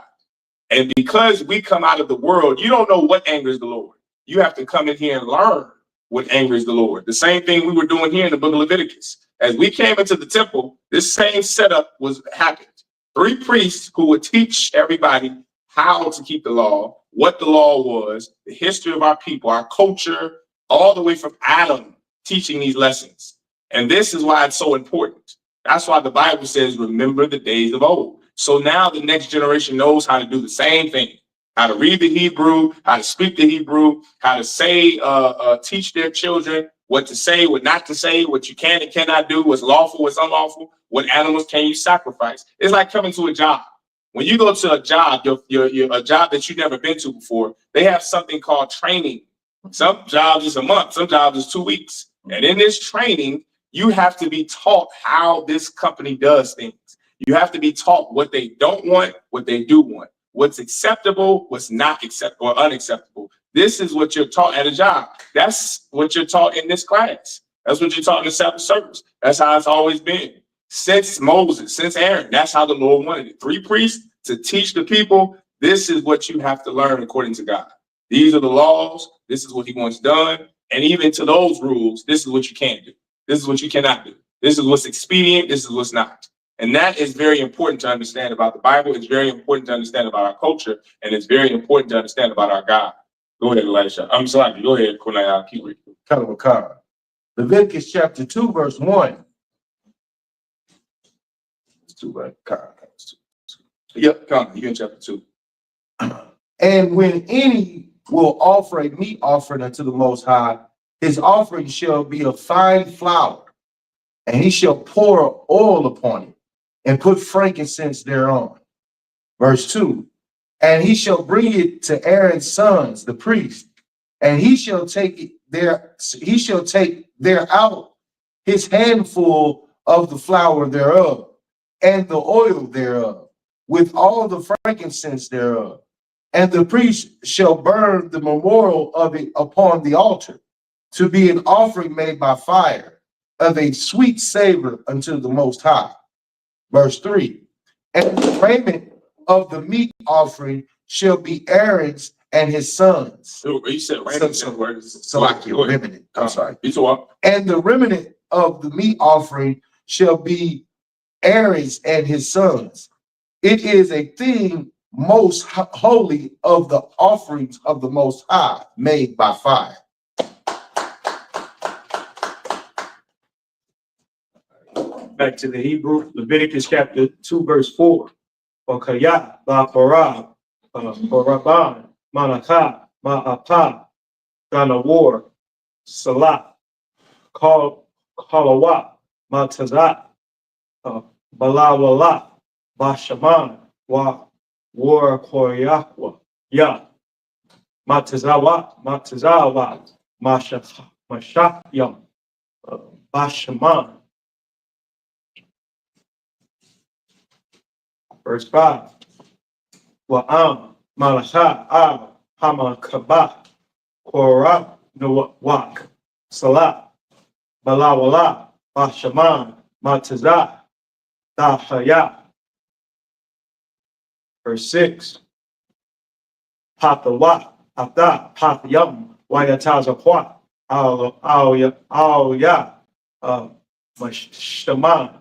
And because we come out of the world, you don't know what angers the Lord. You have to come in here and learn what angers the Lord. The same thing we were doing here in the book of Leviticus. As we came into the temple, this same setup happened. 3 priests who would teach everybody how to keep the law, what the law was, the history of our people, our culture, all the way from Adam, teaching these lessons. And this is why it's so important. That's why the Bible says, remember the days of old. So now the next generation knows how to do the same thing. How to read the Hebrew, how to speak the Hebrew, how to say, teach their children what to say, what not to say, what you can and cannot do, what's lawful, what's unlawful, what animals can you sacrifice. It's like coming to a job. When you go to a job, a job that you've never been to before, they have something called training. Some jobs is a month, some jobs is 2 weeks. And in this training, you have to be taught how this company does things. You have to be taught what they don't want, what they do want, what's acceptable, what's not acceptable or unacceptable. This is what you're taught at a job. That's what you're taught in this class. That's what you're taught in the Sabbath service. That's how it's always been. Since Moses, since Aaron, that's how the Lord wanted it. 3 priests to teach the people. This is what you have to learn according to God. These are the laws. This is what he wants done. And even to those rules, this is what you can do. This is what you cannot do. This is what's expedient. This is what's not. And that is very important to understand about the Bible. It's very important to understand about our culture. And it's very important to understand about our God. Go ahead, Elisha. I'm sorry. Go ahead, Kunaya. Keep reading.
Leviticus chapter 2, verse 1. It's 2, right?
Yep, come. You in chapter 2.
And when any will offer a meat offering unto the Most High, his offering shall be of fine flour, and he shall pour oil upon it, and put frankincense thereon. Verse 2. And he shall bring it to Aaron's sons, the priest, and he shall take there out his handful of the flour thereof, and the oil thereof, with all the frankincense thereof. And the priest shall burn the memorial of it upon the altar, to be an offering made by fire, of a sweet savor unto the Most High. Verse 3. And the payment of the meat offering shall be Aaron's and his sons.
You said
remnant. I'm sorry.
Isupk.
And the remnant of the meat offering shall be Aaron's and his sons. It is a thing most holy of the offerings of the Most High, made by fire.
Back to the Hebrew, Leviticus chapter 2, verse 4. Okayah, Ba'parah, Baraban, Manakah, Ma'apah, Ganawar, Salah, Kalawah, Matazat, Balawala, Bashaman, War Koryakwa, Ya, Matazawa, Mashakyam, Bashaman. Verse 5. Wa'am, Malacha, Hamakabah, Korah, Nawak, Salah, Balawala, Bashaman, Matazah, Dahaya. Verse 6. Patawat, Abda, Patyam, Wayatazakwa, Al-Ya, Mashtaman,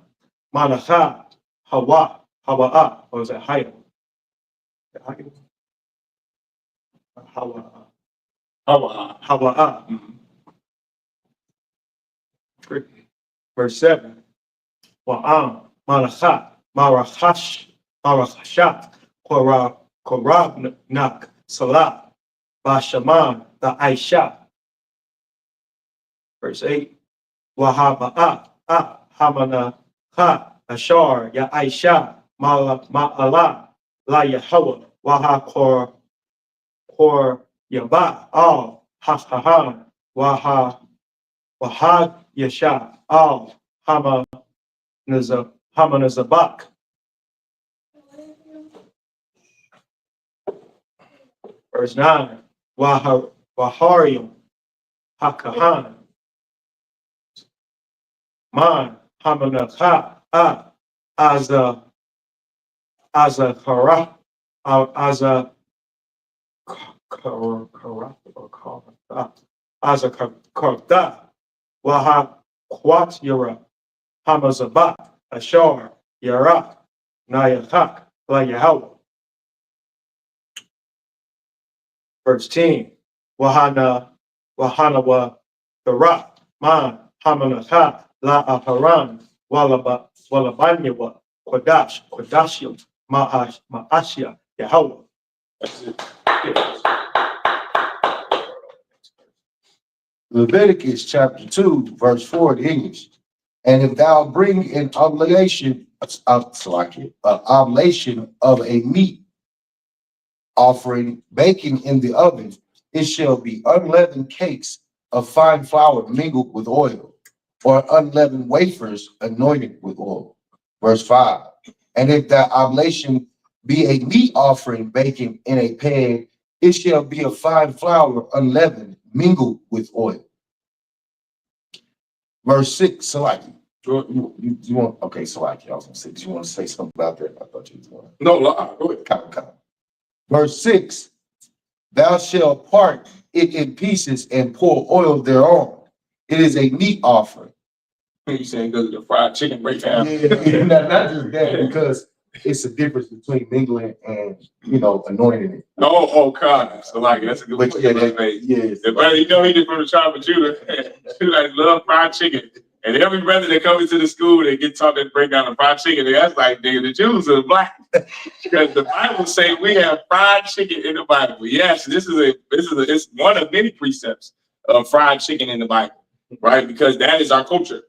Malacha, Hawa, Hawa'a, or is it Haya? Hawa'a. Verse 7. Wa'am, Malacha, Marachashat, Korabnak, Salah, Bashaman, the Aisha. Verse 8. Wahaba'a, Hamana, Ashar, Ya Aisha, Ma'ala, La Yahweh, Waha Kor Yaba, Al Hahahan, Wahad Yasha, Al Hamanazabak. Verse 9. Waharium, Hakahan, Man, Hamanakha, Azakara, Azakarda, Waha Kwat Yara, Hamazabat, Ashar, Yara, Nayahak, La Yahweh. Verse 10. Wahana wa Thara, Man, Hamanakha, La Aharan, Walabanyawa, Kodashim, Ma'ashia, Yahweh.
Leviticus chapter 2, verse 4 in English. And if thou bring an oblation of a meat offering baking in the oven, it shall be unleavened cakes of fine flour mingled with oil, or unleavened wafers anointed with oil. Verse 5. And if that oblation be a meat offering baking in a pan, it shall be a fine flour unleavened mingled with oil. Verse 6, Salaki. You want, okay, Salaki, I was gonna say, do you want to say something about that? I thought you was going to.
No, go ahead.
Verse 6. Thou shalt part it in pieces and pour oil thereon. It is a meat offering.
You saying because of the fried chicken breakdown?
Yeah, not just that, because it's a difference between mingling and, anointing it.
Oh, God. So like, that's a good
But
point.
yeah,
The brother, he did from the tribe of Judah. Judah love fried chicken. And every brother that comes into the school, they get taught that break down the fried chicken. That's like, nigga, the Jews are black. Because the Bible say we have fried chicken in the Bible. Yes, it's one of many precepts of fried chicken in the Bible, right? Because that is our culture.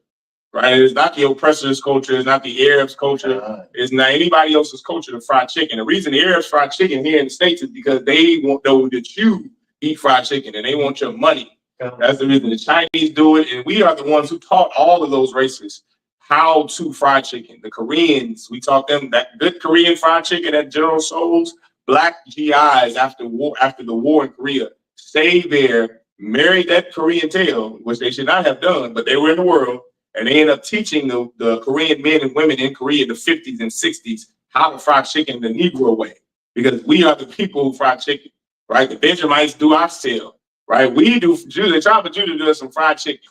Right, it's not the oppressor's culture, it's not the Arabs' culture, it's not anybody else's culture to fried chicken. The reason the Arabs fried chicken here in the States is because they want know that you eat fried chicken and they want your money. That's the reason the Chinese do it, and we are the ones who taught all of those races how to fry chicken. The Koreans, we taught them that good Korean fried chicken at General Tso's. Black GIs after the war in Korea stayed there, married that Korean tail, which they should not have done, but they were in the world. And they end up teaching the Korean men and women in Korea in the 50s and 60s how to fry chicken the Negro way. Because we are the people who fry chicken, right? The Benjamites do oxtail, right? We do, the tribe of Judah does some fried chicken,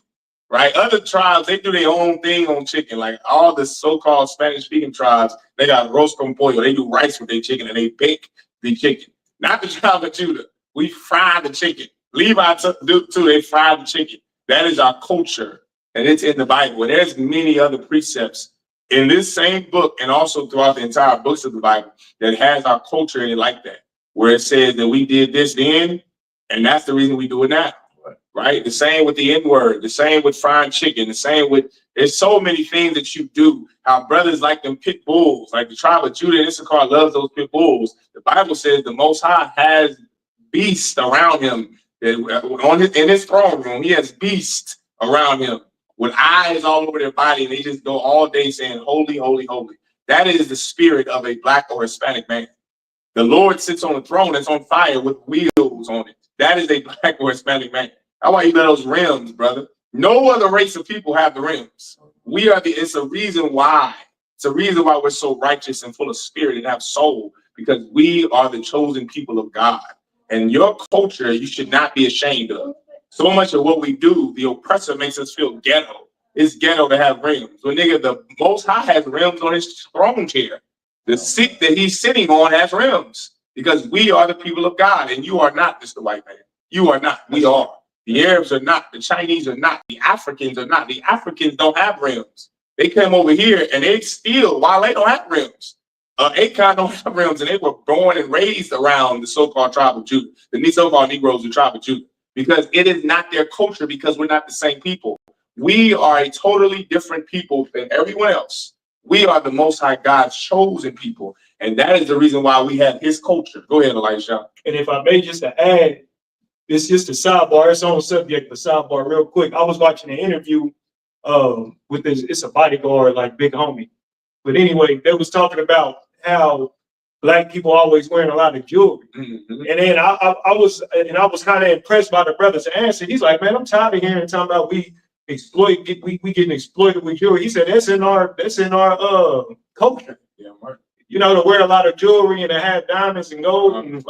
right? Other tribes, they do their own thing on chicken. Like all the so-called Spanish-speaking tribes, they got roast con pollo. They do rice with their chicken and they bake the chicken. Not the tribe of Judah. We fry the chicken. Levites do too, they fry the chicken. That is our culture. And it's in the Bible. And there's many other precepts in this same book and also throughout the entire books of the Bible that has our culture in it like that, where it says that we did this then, and that's the reason we do it now, right? The same with the N-word, the same with frying chicken, the same with, there's so many things that you do. Our brothers like them pit bulls, like the tribe of Judah and Issachar loves those pit bulls. The Bible says the Most High has beasts around him. In his throne room, he has beasts around him with eyes all over their body, and they just go all day saying, holy, holy, holy. That is the spirit of a black or Hispanic man. The Lord sits on a throne that's on fire with wheels on it. That is a black or Hispanic man. That's why you got those rims, brother. No other race of people have the rims. It's a reason why. It's a reason why we're so righteous and full of spirit and have soul, because we are the chosen people of God. And your culture, you should not be ashamed of. So much of what we do, the oppressor makes us feel ghetto. It's ghetto to have rims. Well, nigga, the Most High has rims on his throne chair. The seat that he's sitting on has rims, because we are the people of God, and you are not, Mr. White Man. You are not. We are. The Arabs are not. The Chinese are not. The Africans are not. The Africans don't have rims. They came over here and they steal while they don't have rims. Akon don't have rims, and they were born and raised around the so-called tribe of Judah. The so-called Negroes, the tribe of Judah. Because it is not their culture, because we're not the same people. We are a totally different people than everyone else. We are the Most High God's chosen people. And that is the reason why we have his culture. Go ahead, Elisha.
And if I may just to add, it's just a sidebar, it's on the subject, but sidebar real quick. I was watching an interview with this, it's a bodyguard, like big homie. But anyway, they was talking about how Black people always wearing a lot of jewelry.
Mm-hmm.
And then I was kind of impressed by the brother's answer. He's like, man, I'm tired of hearing talking about we getting exploited with jewelry. He said that's in our culture.
Yeah, right.
You know, to wear a lot of jewelry and to have diamonds and gold and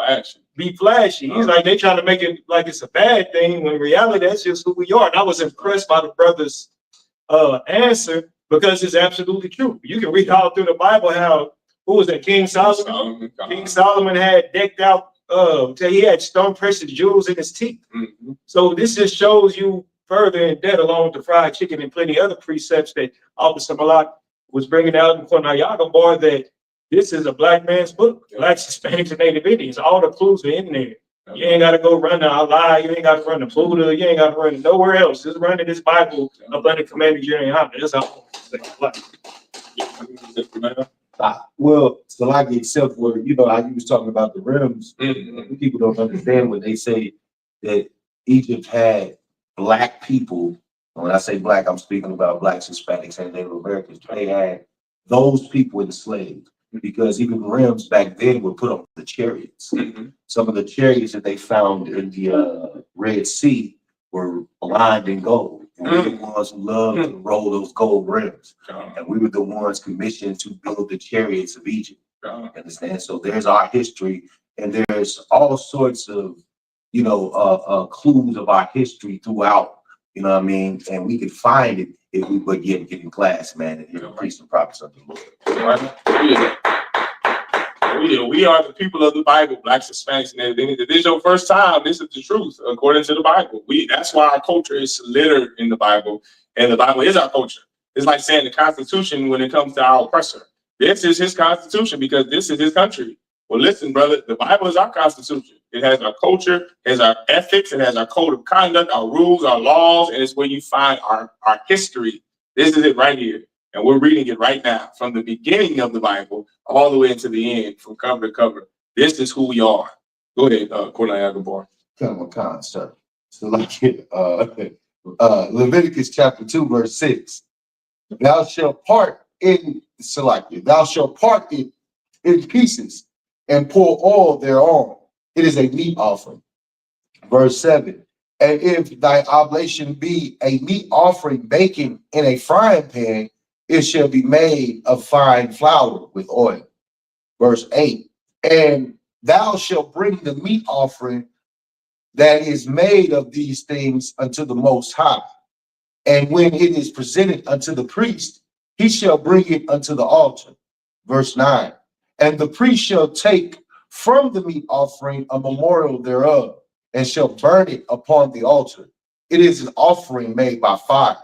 be flashy. He's like, they trying to make it like it's a bad thing, when in reality that's just who we are. And I was impressed by the brother's answer, because it's absolutely true. You can read all through the Bible how, who was that, King Solomon? King Solomon had decked out, he had stone precious jewels in his teeth.
Mm-hmm.
So this just shows you further in depth, along with the fried chicken and plenty other precepts that Officer Malak was bringing out in Konayaga Bar, that this is a black man's book. Blacks, Hispanics, and Native Indians. All the clues are in there. You ain't got to go run to Allah. You ain't got to run to Buddha. You ain't got to run nowhere else. Just run to this Bible up under Commander Yahanna. That's all.
Well, so like except for, how you was talking about the rims, people don't understand when they say that Egypt had black people. When I say black, I'm speaking about blacks, Hispanics, and Native Americans. They had those people enslaved, because even rims back then were put on the chariots.
Mm-hmm.
Some of the chariots that they found in the Red Sea were lined in gold. And we were the ones who loved to roll those gold rims. And we were the ones commissioned to build the chariots of Egypt. Understand? So there's our history, and there's all sorts of clues of our history throughout, you know what I mean? And we could find it if we would get in class, man, and hear the priests and prophets of the Lord.
We are the people of the Bible, blacks, Hispanics, and everything. If this is your first time, this is the truth according to the Bible. That's why our culture is littered in the Bible, and the Bible is our culture. It's like saying the Constitution when it comes to our oppressor. This is his Constitution because this is his country. Well, listen, brother, the Bible is our Constitution. It has our culture, it has our ethics, it has our code of conduct, our rules, our laws, and it's where you find our history. This is it right here. And we're reading it right now from the beginning of the Bible all the way into the end, from cover to cover. This is who we are. Go ahead, Cornelius Agabar.
Come, sir. So like Leviticus chapter 2, verse 6. Thou shalt part it in pieces and pour oil thereon. It is a meat offering. Verse 7. And if thy oblation be a meat offering baking in a frying pan, it shall be made of fine flour with oil. Verse 8. And thou shalt bring the meat offering that is made of these things unto the Most High. And when it is presented unto the priest, he shall bring it unto the altar. Verse 9. And the priest shall take from the meat offering a memorial thereof, and shall burn it upon the altar. It is an offering made by fire,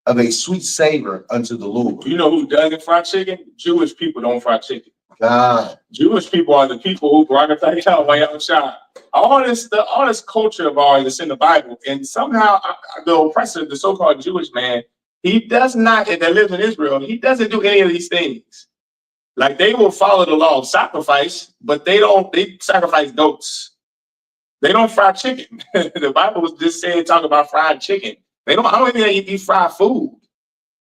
of a sweet savor unto the Lord.
You know who doesn't fry chicken? Jewish people don't fry chicken.
God.
Jewish people are the people who brought it out by Yahanna. All this culture of ours is in the Bible, and somehow the oppressor, the so-called Jewish man, he does not, that lives in Israel, he doesn't do any of these things. Like, they will follow the law of sacrifice, but they sacrifice goats. They don't fry chicken. The Bible was just saying, talk about fried chicken. I don't think they eat fried food.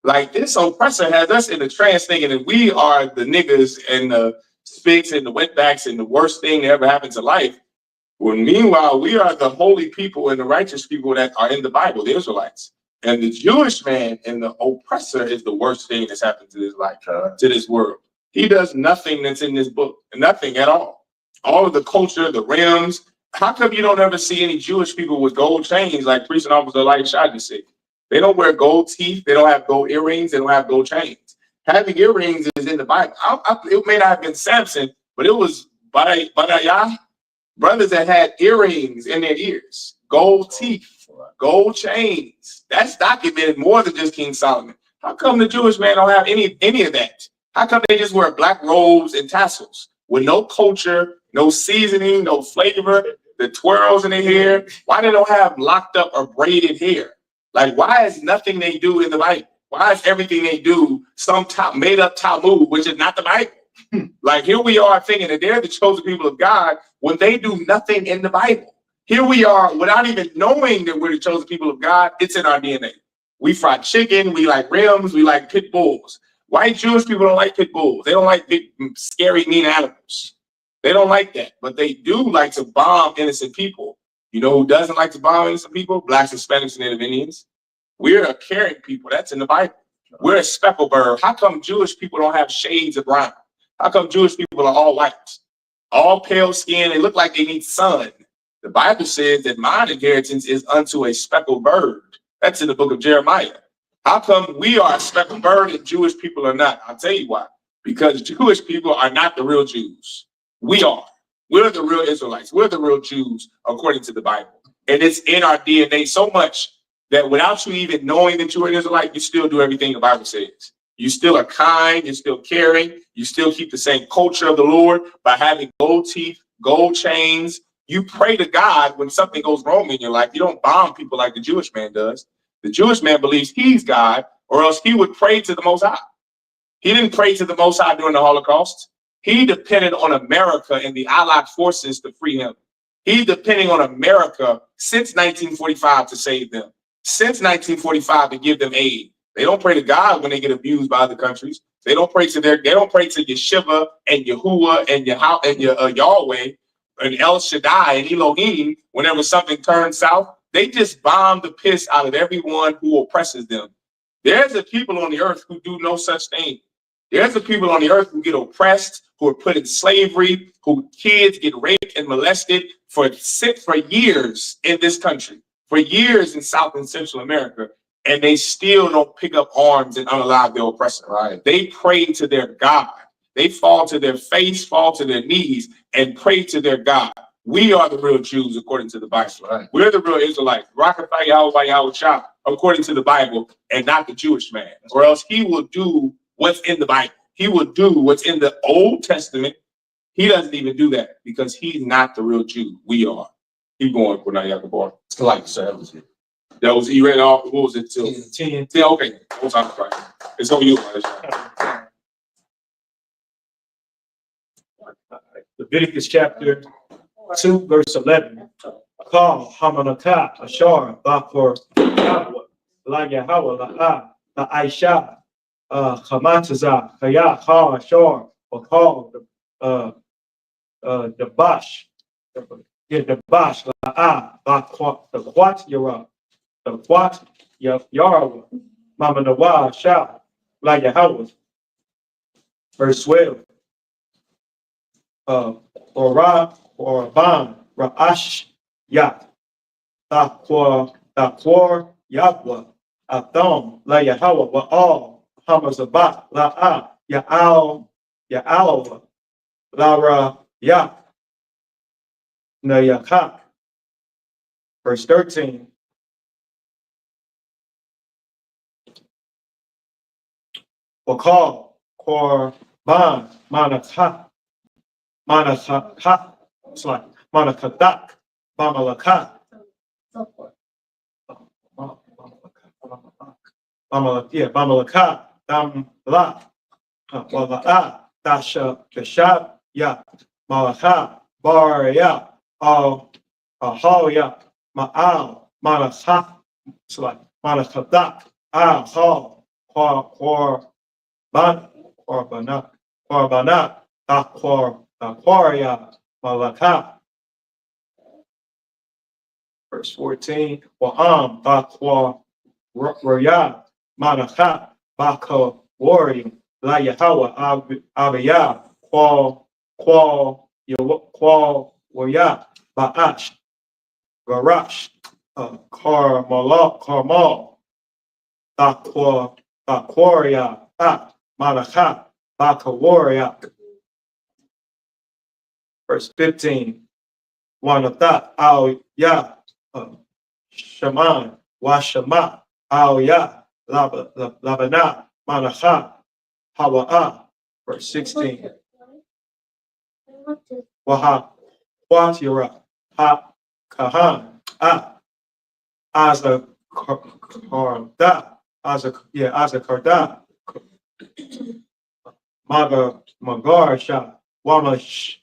Like, this oppressor has us in the trance thinking that we are the niggas and the spics and the wetbacks and the worst thing that ever happened to life. When meanwhile, we are the holy people and the righteous people that are in the Bible, the Israelites. And the Jewish man and the oppressor is the worst thing that's happened to this life, to this world. He does nothing that's in this book, nothing at all. All of the culture, the realms. How come you don't ever see any Jewish people with gold chains like priest and officer like Shadi said? They don't wear gold teeth. They don't have gold earrings. They don't have gold chains. Having earrings is in the Bible. It may not have been Samson, but it was Badayah, brothers that had earrings in their ears, gold teeth, gold chains. That's documented more than just King Solomon. How come the Jewish man don't have any of that? How come they just wear black robes and tassels with no culture, no seasoning, no flavor, the twirls in their hair? Why they don't have locked up or braided hair? Like, why is nothing they do in the Bible? Why is everything they do some made up Talmud, which is not the Bible? Like, here we are thinking that they're the chosen people of God when they do nothing in the Bible. Here we are without even knowing that we're the chosen people of God. It's in our DNA. We fry chicken, we like rims, we like pit bulls. White Jewish people don't like pit bulls. They don't like big, scary, mean animals. They don't like that, but they do like to bomb innocent people. You know who doesn't like to bomb innocent people? Blacks, Hispanics, and Native Indians. We're a caring people. That's in the Bible. We're a speckled bird. How come Jewish people don't have shades of brown? How come Jewish people are all white? All pale skin. They look like they need sun. The Bible says that mine inheritance is unto a speckled bird. That's in the book of Jeremiah. How come we are a speckled bird and Jewish people are not? I'll tell you why. Because Jewish people are not the real Jews. We are. We're the real Israelites. We're the real Jews according to the Bible. And it's in our DNA so much that without you even knowing that you're an Israelite, you still do everything the Bible says. You still are kind. You're still caring. You still keep the same culture of the Lord by having gold teeth, gold chains. You pray to God when something goes wrong in your life. You don't bomb people like the Jewish man does. The Jewish man believes he's God, or else he would pray to the Most High. He didn't pray to the Most High during the Holocaust. He depended on America and the Allied forces to free him. He's depending on America since 1945 to save them. Since 1945 to give them aid. They don't pray to God when they get abused by other countries. They don't pray to Yeshiva and Yahuwah and Yahweh and El Shaddai and Elohim whenever something turns south. They just bomb the piss out of everyone who oppresses them. There's a people on the earth who do no such thing. There's a people on the earth who get oppressed, who are put in slavery, who kids get raped and molested for years in this country, for years in South and Central America, and they still don't pick up arms and unalive their oppressor.
Right.
They pray to their God. They fall to their face, fall to their knees, and pray to their God. We are the real Jews according to the Bible.
Right.
We're the real Israelites. Yahweh, according to the Bible, and not the Jewish man. Or else he will do what's in the Bible. He will do what's in the Old Testament. He doesn't even do that because he's not the real Jew. We are. Keep going, Yakubar.
It's like you said, that was it.
That was, you read off, what was it till?
10.
Yeah, okay. We'll talk about it. It's on you.
Leviticus chapter 2, verse 11. Call Hamanakah, Ashar, Bakor, Yahweh, La Yahweh, La I.S.U.P.K, Hamatazah, Kaya, Ha, Ashar, or call the Bash, the Bash, La the Quat Yara, the Quat Yahweh, Mama Nawa, Shah, La Yahweh. Verse 12. Or Ban, Ra'ash, Yat, Dakwar, Yahweh, Atham, La Yahweh, Wa'al, Hamazabat, La'a, Ya'al, Lara, Yah, Nayakak. Verse 13. Wakal, Korban, Manakadak, Bamalaka, Bamalaka, Damla, Wala'a, Dasha, Kashab, Ya, Malaka, Bar, Ya, Al, Ya, Ma'al, Manaka, Manakadak, Al, Hal, Korbanat, Aquaria, Malaka. Verse 14. Wa'am, Aqua, Raya, Manaka, Baka, Wari, La Yahweh, Abiyah, Qual, Waya, Ba'ash, Garash, Karmal, Aquaria, Manaka, Baka, Warrior. Verse 15. Wanathat, Al Ya, Shaman, Washama, Al Ya, Labana, Manacha, Hawa'a. Verse 16. Waha, Watira, Ha, Kahan, Aza Karda, Aza Karda, Magar Shah, Wamash,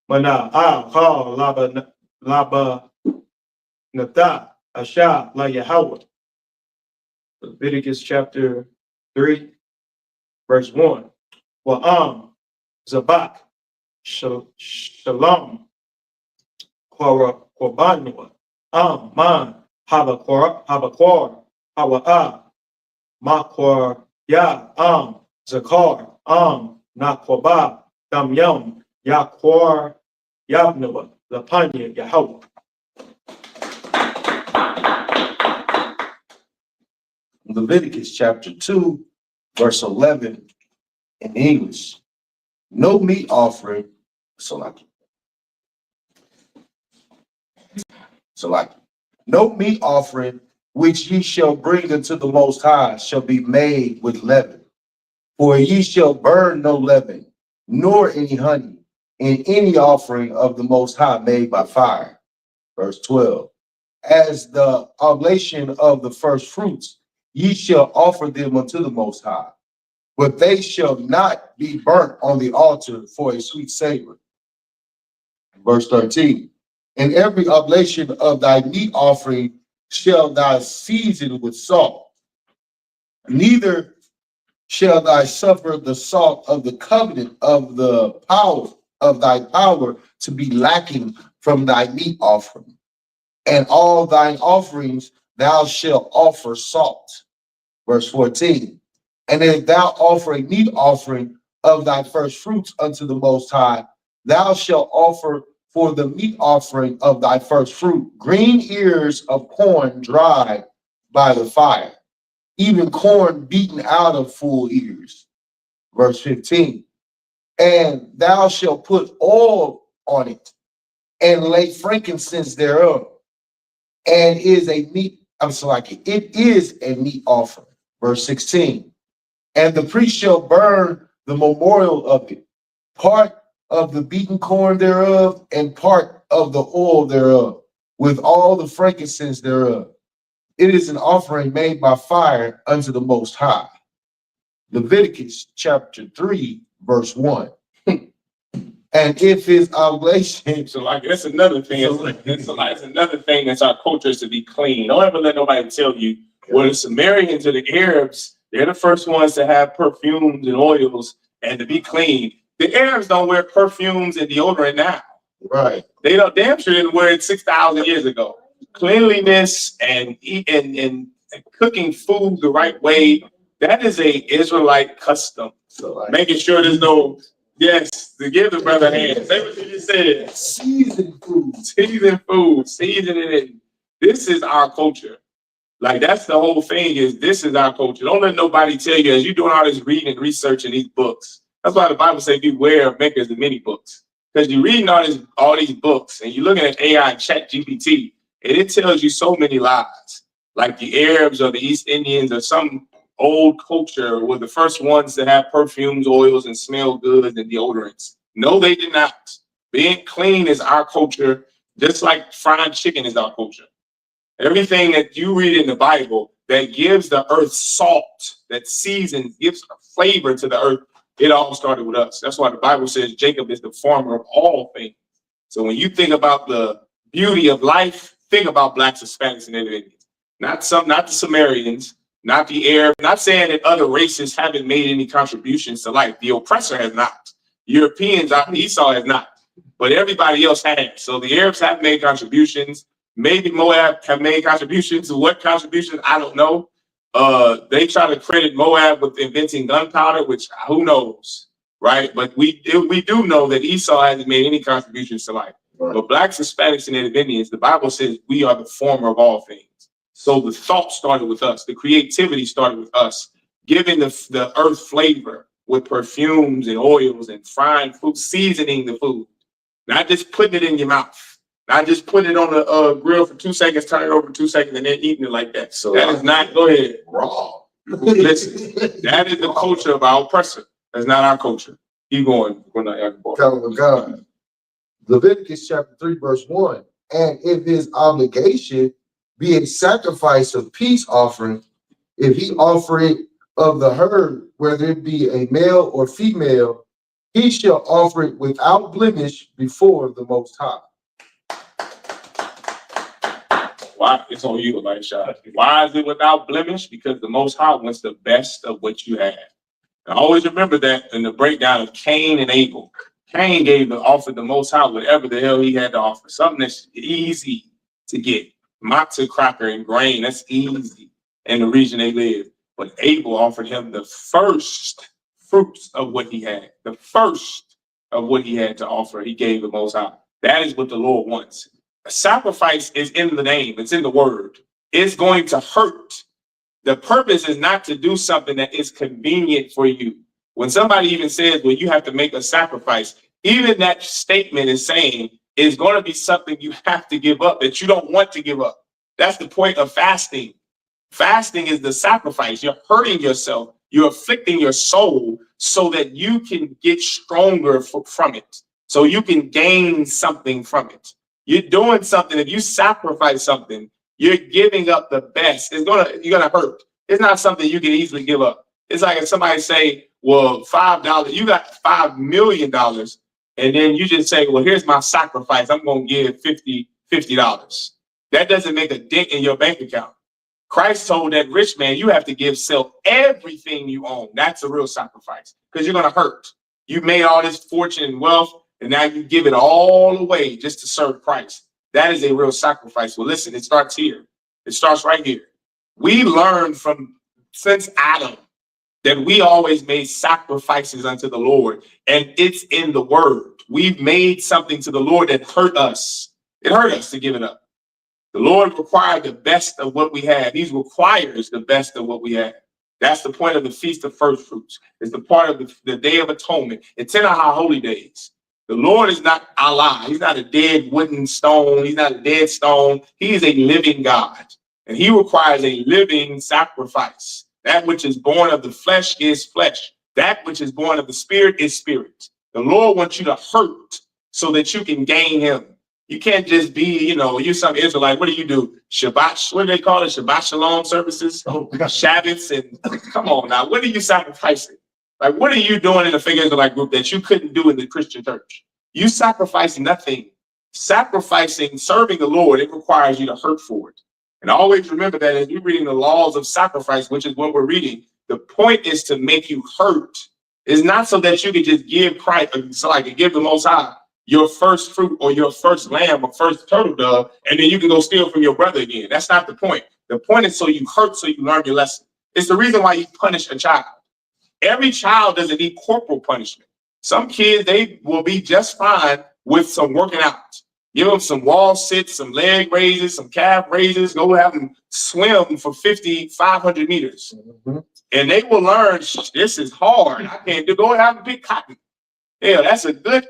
Mana, Laba, Nata, Asha, La Yahweh. Leviticus chapter 3, verse 1. Wa'am, Zabak, Shalom, Korbanua, Man, Habakor, Hawa'a, Makwar, Ya, Zakar, Nakwaba, Damyam, Yakwar, Yabnua, Lapanya, Yahweh.
Leviticus chapter 2, verse 11 in English. No meat offering, no meat offering which ye shall bring unto the Most High shall be made with leaven. For ye shall burn no leaven, nor any honey, in any offering of the Most High made by fire. Verse 12. As the oblation of the first fruits, ye shall offer them unto the Most High, but they shall not be burnt on the altar for a sweet savor. Verse 13. And every oblation of thy meat offering shall thou season with salt, neither shall thou suffer the salt of the covenant of the power of thy power to be lacking from thy meat offering. And all thine offerings thou shalt offer salt. Verse 14. And if thou offer a meat offering of thy first fruits unto the Most High, thou shalt offer for the meat offering of thy first fruit green ears of corn dried by the fire, even corn beaten out of full ears. Verse 15. And thou shalt put oil on it and lay frankincense thereof, and is a meat, it is a meat offering. Verse 16. And the priest shall burn the memorial of it, part of the beaten corn thereof, and part of the oil thereof, with all the frankincense thereof. It is an offering made by fire unto the Most High. Leviticus chapter 3, verse 1. And if his oblation,
So like that's another thing. It's another thing that's our culture is to be clean. Don't ever let nobody tell you. Well, the Sumerians or the Arabs, they're the first ones to have perfumes and oils and to be clean. The Arabs don't wear perfumes and deodorant now.
right?
They don't damn sure didn't wear it 6,000 years ago. Cleanliness and cooking food the right way, that is a Israelite custom.
So like,
Making sure there's no, yes, to give the brother a hand. Say what you just said.
seasoned food.
Seasoning it. This is our culture. Like that's the whole thing is this is our culture. Don't let nobody tell you as you're doing all this reading and research in these books. That's why the Bible says beware of makers of many books. Because you're reading all these books and you're looking at AI and Chat GPT, and it tells you so many lies. Like the Arabs or the East Indians or some old culture were the first ones to have perfumes, oils, and smell good and deodorants. No, they did not. Being clean is our culture, just like fried chicken is our culture. Everything that you read in the Bible that gives the earth salt, that seasons, gives a flavor to the earth, it all started with us. That's why the Bible says Jacob is the farmer of all things. So when you think about the beauty of life, think about blacks, Hispanics, and Indians. Not the Sumerians, not the Arab, not saying that other races haven't made any contributions to life. The oppressor has not. Europeans, Esau has not. But everybody else has. So the Arabs have made contributions. Maybe Moab have made contributions. What contributions? I don't know. They try to credit Moab with inventing gunpowder, which who knows, right? But we do know that Esau hasn't made any contributions to life. Right. But blacks, Hispanics, and Native Indians, the Bible says we are the former of all things. So the thought started with us. The creativity started with us, giving the earth flavor with perfumes and oils and frying food, seasoning the food, not just putting it in your mouth. Not just putting it on the grill for 2 seconds, turn it over 2 seconds, and then eating it like that. So that is not, go ahead.
Raw.
Listen, that is the culture of our oppressor. That's not our culture. Keep going.
God. Leviticus chapter 3, verse 1. And if his obligation be a sacrifice of peace offering, if he offer it of the herd, whether it be a male or female, he shall offer it without blemish before the Most High.
Why? It's on you, Elisha. Why is it without blemish? Because the Most High wants the best of what you have. And always remember that in the breakdown of Cain and Abel. Cain offered the Most High whatever the hell he had to offer. Something that's easy to get. Matzah, cracker, and grain, that's easy in the region they live. But Abel offered him the first fruits of what he had. The first of what he had to offer, he gave the Most High. That is what the Lord wants. A sacrifice is in the name. It's in the word. It's going to hurt. The purpose is not to do something that is convenient for you. When somebody even says, well, you have to make a sacrifice, even that statement is saying it's going to be something you have to give up that you don't want to give up. That's the point of fasting. Fasting is the sacrifice. You're hurting yourself. You're afflicting your soul so that you can get stronger from it. So you can gain something from it. You're doing something. If you sacrifice something, you're giving up the best. You're gonna hurt. It's not something you can easily give up. It's like if somebody say, well, $5, you got $5 million, and then you just say, well, here's my sacrifice. I'm gonna give $50. That doesn't make a dent in your bank account. Christ told that rich man, you have to sell everything you own. That's a real sacrifice because you're gonna hurt. You made all this fortune and wealth, and now you give it all away just to serve Christ. That is a real sacrifice. Well, listen, it starts here. It starts right here. We learn since Adam, that we always made sacrifices unto the Lord, and it's in the word. We've made something to the Lord that hurt us. It hurt us to give it up. The Lord required the best of what we have. He requires the best of what we have. That's the point of the Feast of First Fruits. It's the part of the Day of Atonement. It's in our holy days. The Lord is not Allah. He's not a dead wooden stone. He's not a dead stone. He is a living God. And he requires a living sacrifice. That which is born of the flesh is flesh. That which is born of the spirit is spirit. The Lord wants you to hurt so that you can gain him. You can't just be, you're some Israelite. What do? Shabbat, what do they call it? Shabbat Shalom services, Shabbats, and come on now. What are you sacrificing? Like, what are you doing in the Figure Israelite group that you couldn't do in the Christian church? You sacrifice nothing. Sacrificing, serving the Lord, it requires you to hurt for it. And always remember that as you're reading the laws of sacrifice, which is what we're reading, the point is to make you hurt. It's not so that you can just give Christ, so like give the Most High your first fruit or your first lamb or first turtle dove, and then you can go steal from your brother again. That's not the point. The point is so you hurt, so you learn your lesson. It's the reason why you punish a child. Every child doesn't need corporal punishment. Some kids, they will be just fine with some working out. Give them some wall sits, some leg raises, some calf raises, go have them swim for 500 meters. Mm-hmm. And they will learn, this is hard. I can't do, go have a big cotton. Yeah, that's a good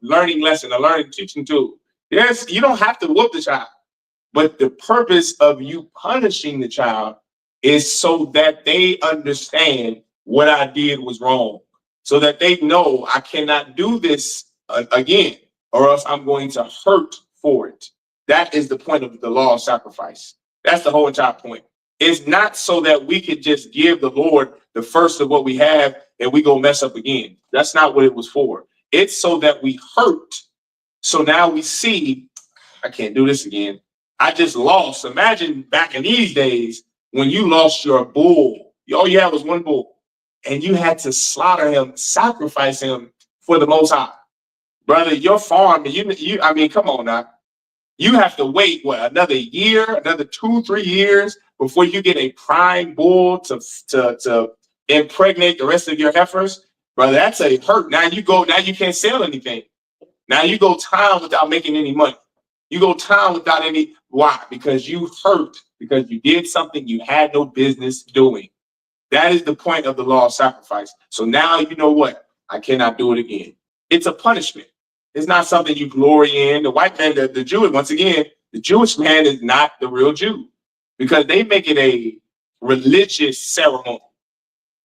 learning lesson, a learning teaching tool. Yes, you don't have to whoop the child, but the purpose of you punishing the child is so that they understand what I did was wrong, so that they know I cannot do this again, or else I'm going to hurt for it. That is the point of the law of sacrifice. That's the whole entire point. It's not so that we could just give the Lord the first of what we have and we go mess up again. That's not what it was for. It's so that we hurt. So now we see, I can't do this again. I just lost. Imagine back in these days when you lost your bull. All you had was one bull. And you had to slaughter him, sacrifice him for the Most High. Brother, your farm, I mean, come on now. You have to wait, another year, another 2-3 years before you get a prime bull to impregnate the rest of your heifers. Brother, that's a hurt. Now you can't sell anything. Now you go time without making any money. You go time without any, why? Because you hurt, because you did something you had no business doing. That is the point of the law of sacrifice. So now you know what? I cannot do it again. It's a punishment. It's not something you glory in. The white man, the Jew, once again, the Jewish man is not the real Jew because they make it a religious ceremony.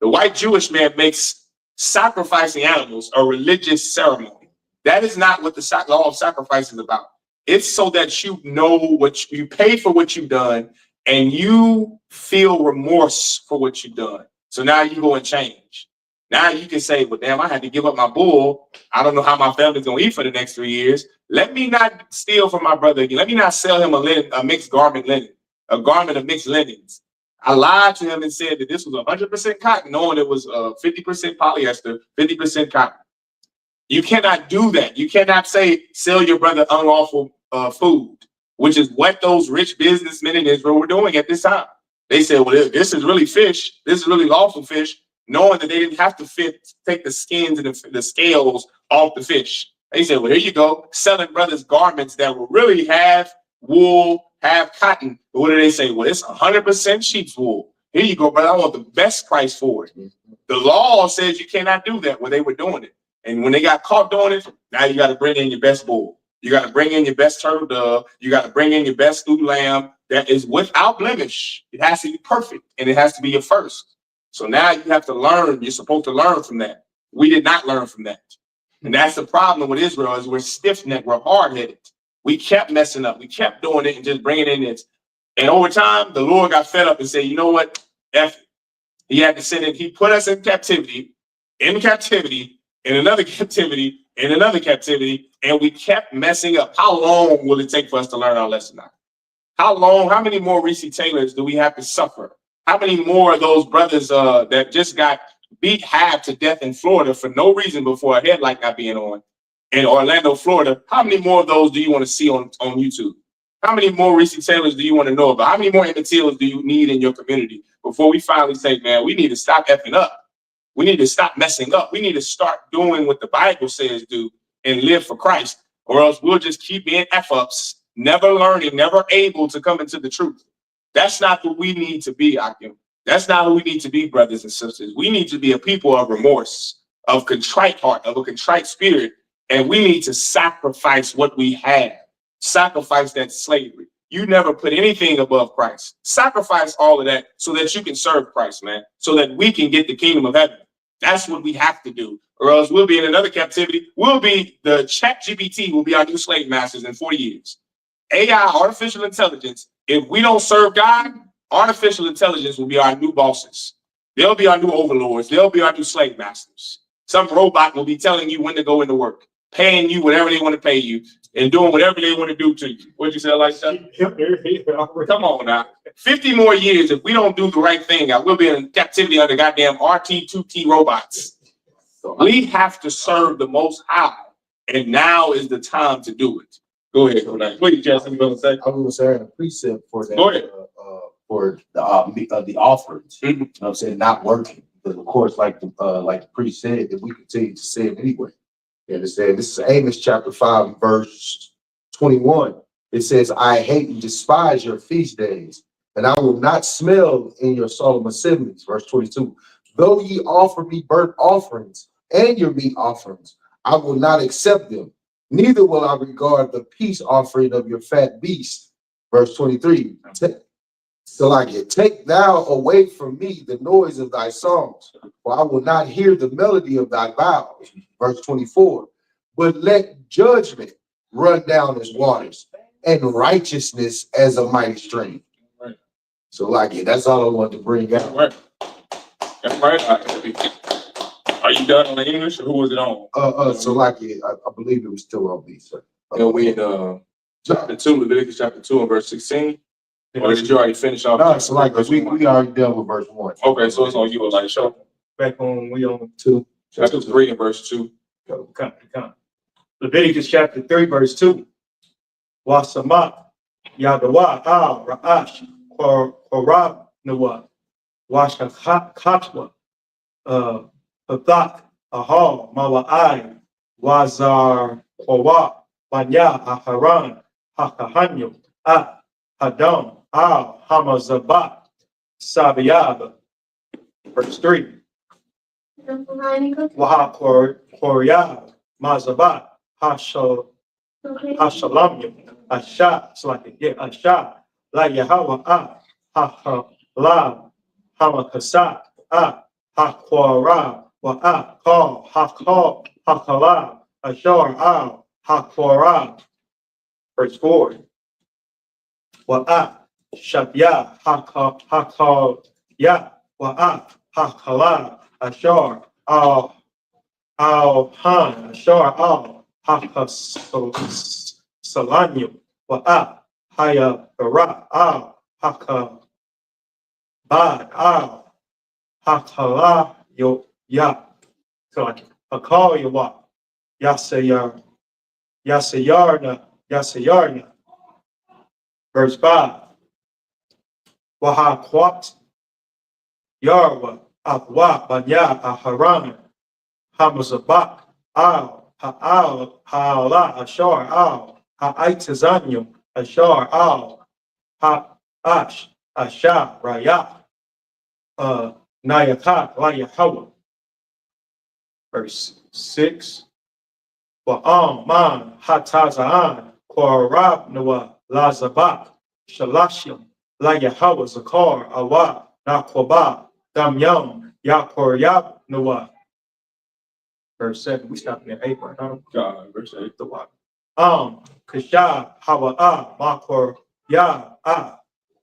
The white Jewish man makes sacrificing animals a religious ceremony. That is not what the law of sacrifice is about. It's so that you know what you pay for what you've done and you feel remorse for what you've done. So now you go and change. Now you can say, well, damn, I had to give up my bull. I don't know how my family's going to eat for the next 3 years. Let me not steal from my brother again. Let me not sell him a mixed garment linen, a garment of mixed linens. I lied to him and said that this was 100% cotton, knowing it was 50% polyester, 50% cotton. You cannot do that. You cannot say, sell your brother unlawful food, which is what those rich businessmen in Israel were doing at this time. They said, well, this is really fish. This is really lawful fish, knowing that they didn't have to take the skins and the scales off the fish. They said, well, here you go, selling brothers garments that will really have wool, have cotton. But what do they say? Well, it's 100% sheep's wool. Here you go, brother. I want the best price for it. The law says you cannot do that when they were doing it. And when they got caught doing it, now you got to bring in your best bull. You got to bring in your best turtle dove. You got to bring in your best ewe lamb that is without blemish. It has to be perfect, and it has to be your first. So now you have to learn. You're supposed to learn from that. We did not learn from that. And that's the problem with Israel is we're stiff-necked. We're hard-headed. We kept messing up. We kept doing it and just bringing in this. And over time, the Lord got fed up and said, you know what? F it. He had to send it. He put us in captivity, in another captivity, in another captivity, and we kept messing up. How long will it take for us to learn our lesson now? How long? How many more Reese Taylors do we have to suffer? How many more of those brothers that just got beat half to death in Florida for no reason before a headlight not being on in Orlando, Florida? How many more of those do you want to see on YouTube? How many more Reese Taylors do you want to know about? How many more Emmett Tills do you need in your community before we finally say, man, we need to stop effing up. We need to stop messing up. We need to start doing what the Bible says do and live for Christ, or else we'll just keep being F-ups, never learning, never able to come into the truth. That's not who we need to be, Akim. That's not who we need to be, brothers and sisters. We need to be a people of remorse, of contrite heart, of a contrite spirit, and we need to sacrifice what we have. Sacrifice that slavery. You never put anything above Christ. Sacrifice all of that so that you can serve Christ, man, so that we can get the kingdom of heaven. That's what we have to do, or else we'll be in another captivity. We'll be the ChatGPT will be our new slave masters in 40 years. AI, artificial intelligence, if we don't serve God, artificial intelligence will be our new bosses. They'll be our new overlords. They'll be our new slave masters. Some robot will be telling you when to go into work, paying you whatever they want to pay you, and doing whatever they want to do to you. What'd you say, Elisha? Come on now. 50 more years, if we don't do the right thing, we'll be in captivity under goddamn RT2T robots. We have to serve the Most High, and now is the time to do it. Go ahead. What you just going to say?
I was going to say a precept for that.
Go ahead.
For the offerings. You know what I'm saying? Not working. Because of course, like the priest said, that we continue to sin anyway. You understand? This is Amos chapter 5, verse 21. It says, I hate and despise your feast days, and I will not smell in your solemn assemblies. Verse 22. Though ye offer me burnt offerings and your meat offerings, I will not accept them. Neither will I regard the peace offering of your fat beast. Verse 23. Take thou away from me the noise of thy songs, for I will not hear the melody of thy vows. Verse 24. But let judgment run down as waters, and righteousness as a mighty stream.
Right.
So that's all I wanted to bring out.
Right. That's right. Are you done on the English, or who was it on?
I believe it was still on me, sir.
We in chapter 2, Leviticus chapter 2 and verse 16. Or did you already finish off?
No, so we already done with verse 1.
Okay, so it's on you, Elisha.
Back on, we on 2.
Chapter 3 and verse 2.
Come. Leviticus chapter 3, verse 2. Wasamat, Yadawa, Al, Ra'ash, Korab, Nawa, Washakatwa, Pathak, Ahal, Mawa'ai, Wazar, Kowa, Banya, Aharan, Hakahanyo, Hadam, Al, Hamazabat, Sabiyab. Verse 3. Waha Koryab, Mazabat, Hashalam, Asha, Asha, La Yahweh, Hahalab, Hamakasat, Hakwara, Kal, Hakalab, Ashar, Hakwara. Verse 4. Shabya, Hakal, Ya, Hakalab, Ashar, Al-Han, Ashar, Hakasalanyo, Hayabara, Hakabad, Hakala, Ya. So Hakal, Yawa, Yasayarna. Verse 5. Wahakwat, Yarwa, Akwa, Banya, Aharan, Hamazabak, Al, Ha'ala, Ashar, Al, Ha'aitazanyo, Ashar, Al, Ha'ash, Asha, Raya, Nayakat, Layahawa. Verse 6. Wa'am, Man, Hatazaan, Korab, Noah, Lazabak, Shalashim, Layahawa, Zakar, Awa, Nakwaba, Damyam, Yakoryab, Noah. Verse 7, we stopping at 8 right now.
God, verse 8.
The what? Kasha, Hawa, Makor, Ya,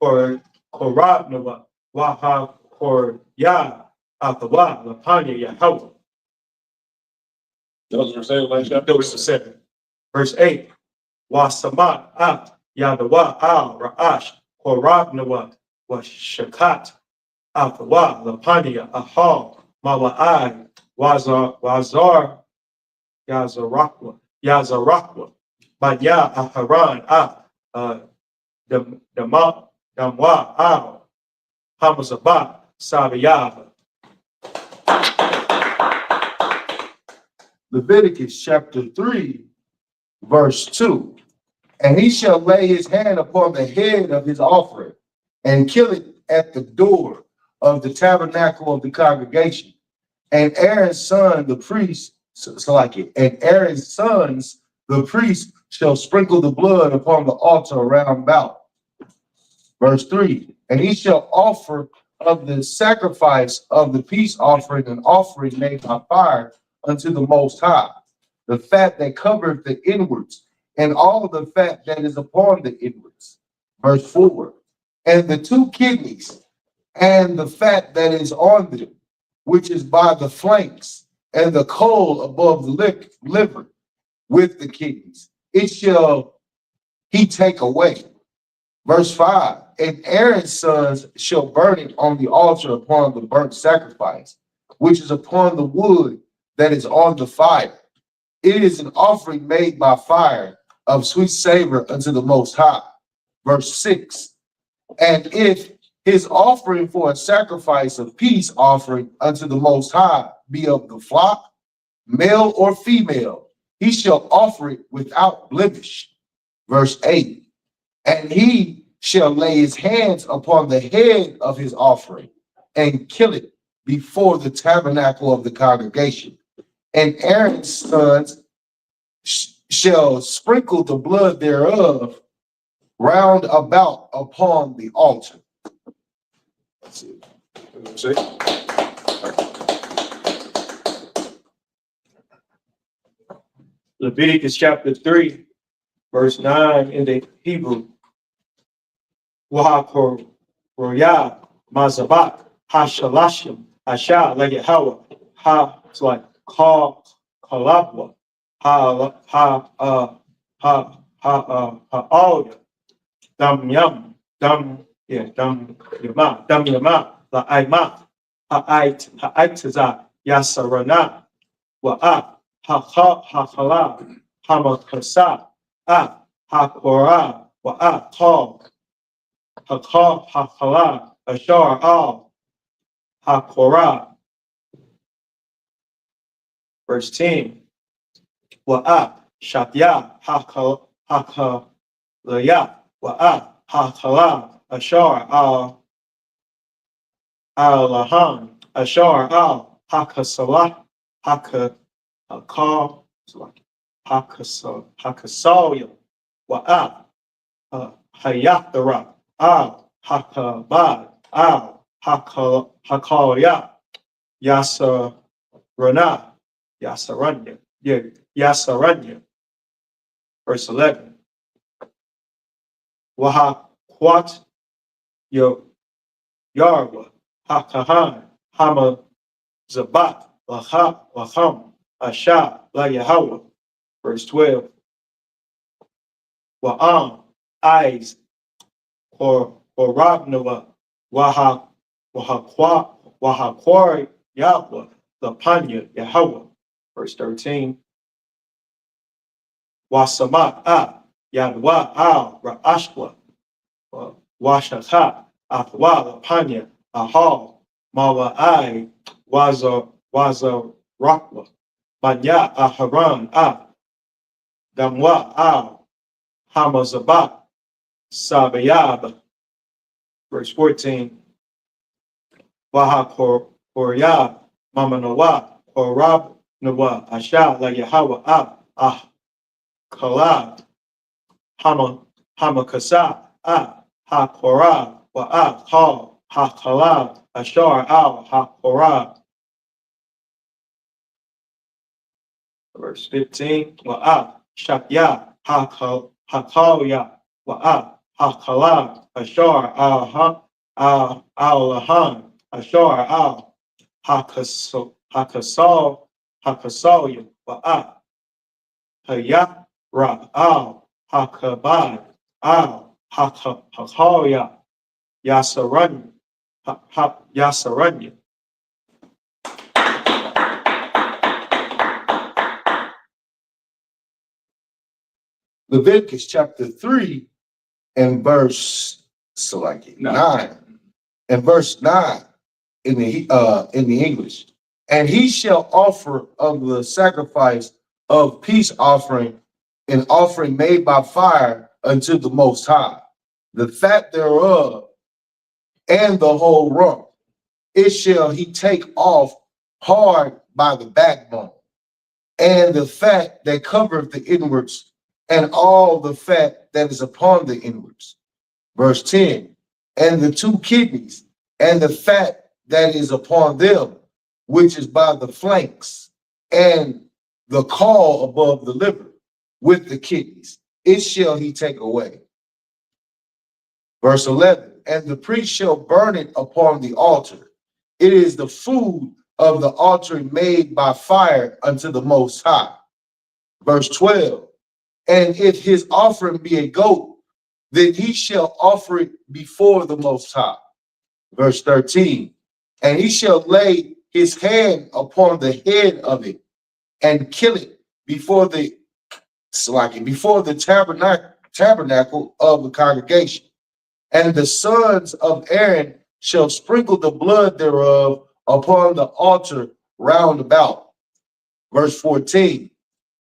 Korab, Noah, Waha, Kor, Ya, Atawa, Lapanya, Yahweh.
Those are saying like that.
Those are 7. Verse 8. Wasamat, Yadawa, Al, Ra'ash, Korab, Noah, Washakat, Atawa, Lapanya, Ahal, Mawa'ai, Wazar, Yazarakwa, Banya, Aharan, Damwa, Al, Hamazabak, Sabiyah.
Leviticus chapter 3, verse 2. And he shall lay his hand upon the head of his offering and kill it at the door of the tabernacle of the congregation. And Aaron's son, the priest, and Aaron's sons, the priest, shall sprinkle the blood upon the altar round about. Verse 3. And he shall offer of the sacrifice of the peace offering an offering made by fire unto the Most High, the fat that covereth the inwards, and all the fat that is upon the inwards. Verse 4. And the two kidneys, and the fat that is on them, which is by the flanks, and the caul above the liver, with the kidneys, it shall he take away. Verse 5. And Aaron's sons shall burn it on the altar upon the burnt sacrifice, which is upon the wood that is on the fire. It is an offering made by fire of sweet savor unto the Most High. Verse 6. And if his offering for a sacrifice of peace offering unto the Most High be of the flock, male or female, he shall offer it without blemish. Verse 8. And he shall lay his hands upon the head of his offering and kill it before the tabernacle of the congregation. And Aaron's sons shall sprinkle the blood thereof round about upon the altar. That's it.
See?
Leviticus chapter 3, verse 9 in the Hebrew. Wahakor Royah, Mazabak, Hashalashim, Asha, Legahawa, Ha, it's like Kalabwa, Alya, Dam Yam, Dam Yama, La Aima, Ha'aitaza, Yasarana, Wa'ah, Ha'hala, Hamakasa, Ha'kora, Wa'ah, Kal, Ha'hala, Ashar, Al, Ha'kora. Verse 10. Wa'ah, Shatya, Ha'kalaya, Wa'ah, Ha'hala, Ashar, Al, Al-Lahan, Ashar, Al, Ha'kasalah, Ha'kal, Ha'kasalya, Wa'ah, Hayathara, Al, Hakabad, Al, Hakalya, Yasarana, Yasaranya. Verse 11. Wahakwat Yarwa, Hakahan, Hama Zabat, Lacham, Asha, La Yahweh. Verse 12. Wa'am, eyes, or Rabnawa, Wahakwar Yahweh, Lapanya Yahweh. Verse 13. Wasamat Yadwa Al Ra'ashwa, Washaka Apwa Lapanya Ahal Mawa'ai Waza Rakwa Manya Aharan Damwa Al Hamazabat Sabayab. Verse 14. Waha Koryab Mamanawa Korab Nawa Asha La Yahweh Kalab Hamakasa Ha-Korab Wa'ah Ha-Kalab Ashar Ha-Korab. Verse 15. Wa'ah Shakya Ha-Kalya Wa'ah Ha-Kalab Ashar Al-Lahan Ashar Hakasalya Wa'ah Hayat Al Hakabad Al Hakalya Yasaranya.
Leviticus chapter 3, and verse 9. And verse 9 in the English. And he shall offer of the sacrifice of peace offering, an offering made by fire unto the Most High, the fat thereof and the whole rump. It shall he take off hard by the backbone, and the fat that covereth the inwards, and all the fat that is upon the inwards. Verse 10, and the 2 kidneys, and the fat that is upon them, which is by the flanks, and the caul above the liver, with the kidneys, it shall he take away. Verse 11, and the priest shall burn it upon the altar. It is the food of the altar made by fire unto the Most High. Verse 12, and if his offering be a goat, then he shall offer it before the Most High. Verse 13, and he shall lay his hand upon the head of it and kill it before the tabernacle of the congregation. And the sons of Aaron shall sprinkle the blood thereof upon the altar round about. Verse 14,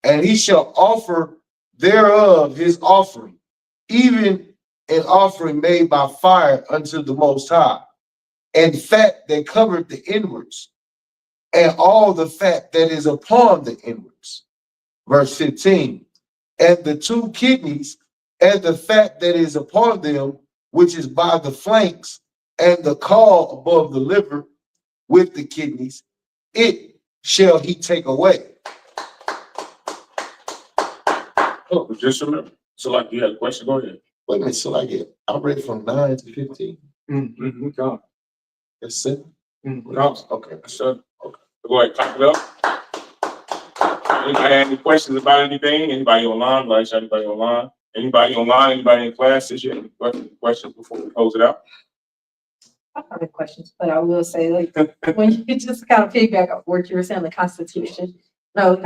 and he shall offer thereof his offering, even an offering made by fire unto the Most High, and fat that covered the inwards, and all the fat that is upon the inwards. Verse 15, and the 2 kidneys, and the fat that is upon them, which is by the flanks, and the caul above the liver, with the kidneys, it shall he take away.
Oh, just remember. So like you had a question, go ahead.
Wait a minute, so I read from 9 to 15.
Mm-hmm. Go.
That's 7.
Go.
Okay.
So, okay. Go ahead, clap it up. Anybody have any questions about anything? Anybody online? Anybody online? Anybody online? Anybody in class? Did you have any questions before we close it out?
I don't have questions, but I will say, like, when you just kind of piggyback off what you were saying, the Constitution. No, the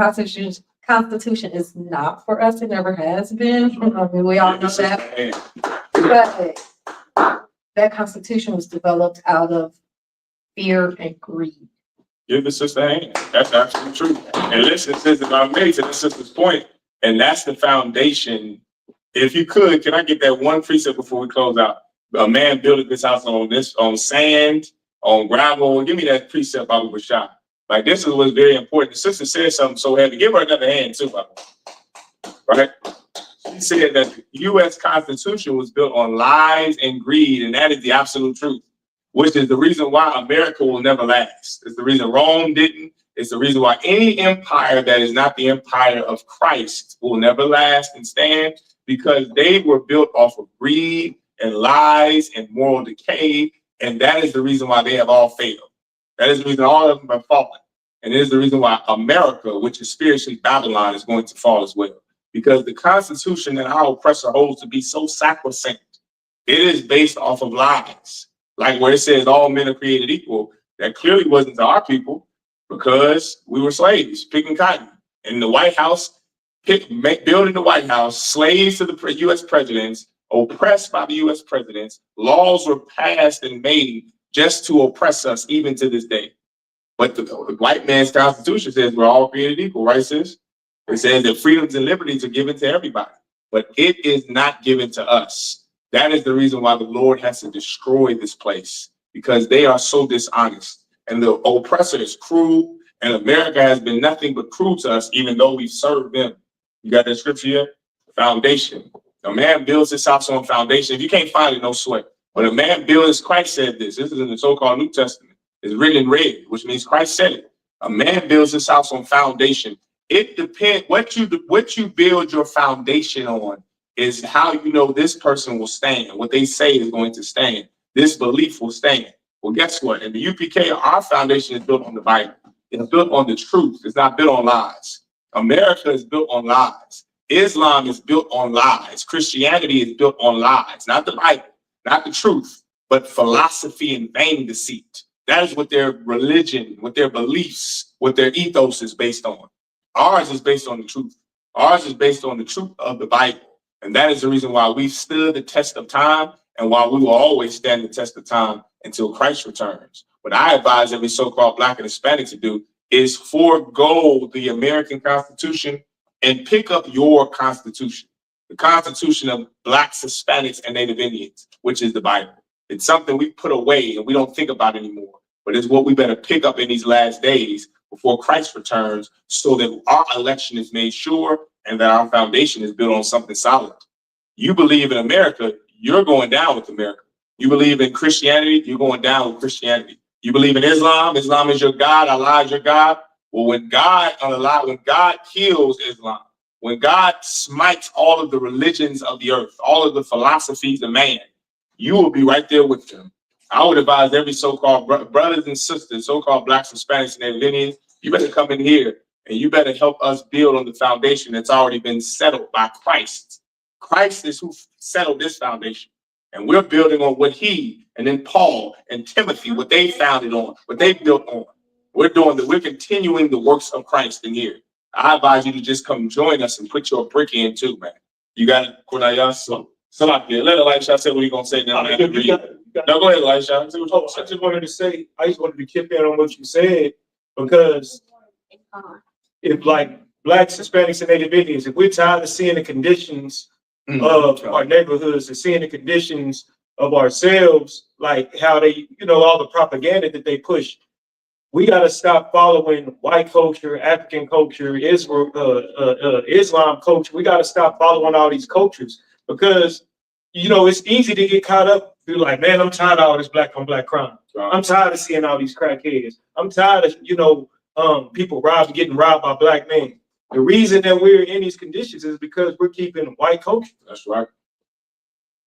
Constitution is not for us. It never has been. I mean, we all know that. But that Constitution was developed out of fear and greed.
Give the sister a hand. That's absolutely true. And listen, sister, if I made to the sister's point, and that's the foundation. If you could, can I get that one precept before we close out? A man built this house on sand, on gravel. Give me that precept I was shot. Like, this is what's very important. The sister said something so heavy. Give her another hand too, right? She said that the U.S. Constitution was built on lies and greed, and that is the absolute truth, which is the reason why America will never last. It's the reason Rome didn't. It's the reason why any empire that is not the empire of Christ will never last and stand, because they were built off of greed and lies and moral decay, and that is the reason why they have all failed. That is the reason all of them have fallen. And it is the reason why America, which is spiritually Babylon, is going to fall as well. Because the Constitution that our oppressor holds to be so sacrosanct, it is based off of lies. Like where it says all men are created equal, that clearly wasn't to our people, because we were slaves picking cotton. In the White House, building the White House, slaves to the U.S. presidents, oppressed by the U.S. presidents. Laws were passed and made just to oppress us even to this day. But the white man's Constitution says we're all created equal, right, sis? It says that freedoms and liberties are given to everybody, but it is not given to us. That is the reason why the Lord has to destroy this place, because they are so dishonest. And the oppressor is cruel, and America has been nothing but cruel to us, even though we serve them. You got that scripture here? Foundation. A man builds his house on foundation. If you can't find it, no sweat. But a man builds, Christ said this. This is in the so-called New Testament. It's written in red, which means Christ said it. A man builds his house on foundation. It depends what you build your foundation on is how you know this person will stand. What they say is going to stand. This belief will stand. Well, guess what? In the UPK, our foundation is built on the Bible. It's built on the truth. It's not built on lies. America is built on lies. Islam is built on lies. Christianity is built on lies. Not the Bible, not the truth, but philosophy and vain deceit. That is what their religion, what their beliefs, what their ethos is based on. Ours is based on the truth. Ours is based on the truth of the Bible. And that is the reason why we've stood the test of time and why we will always stand the test of time until Christ returns. What I advise every so-called Black and Hispanic to do is forego the American Constitution and pick up your Constitution, the Constitution of Blacks, Hispanics, and Native Indians, which is the Bible. It's something we put away and we don't think about anymore, but it's what we better pick up in these last days before Christ returns, so that our election is made sure and that our foundation is built on something solid. You believe in America, you're going down with America. You believe in Christianity, you're going down with Christianity. You believe in Islam, Islam is your God, Allah is your God. Well, when God kills Islam, when God smites all of the religions of the earth, all of the philosophies of man, you will be right there with them. I would advise every so-called brothers and sisters, so-called Blacks, Hispanics, and Native Indians, you better come in here and you better help us build on the foundation that's already been settled by Christ. Christ is who settled this foundation. And we're building on what he, and then Paul and Timothy, what they founded on, what they built on. We're continuing the works of Christ in here. I advise you to just come join us and put your brick in too, man. You got it, Kunaya. So let Elisha say what he's gonna say. Then I have to read. No, go ahead, Elisha. I
just wanted to say, I just wanted to keep in on what you said, because if like Blacks, Hispanics, and Native Indians, if we're tired of seeing the conditions of our neighborhoods and seeing the conditions of ourselves, like how they, all the propaganda that they push, we got to stop following white culture, African culture, Islam culture. We got to stop following all these cultures, because, it's easy to get caught up. Be like, man, I'm tired of all this black on black crime. I'm tired of seeing all these crackheads. I'm tired of, people getting robbed by black men. The reason that we're in these conditions is because we're keeping white culture.
That's right.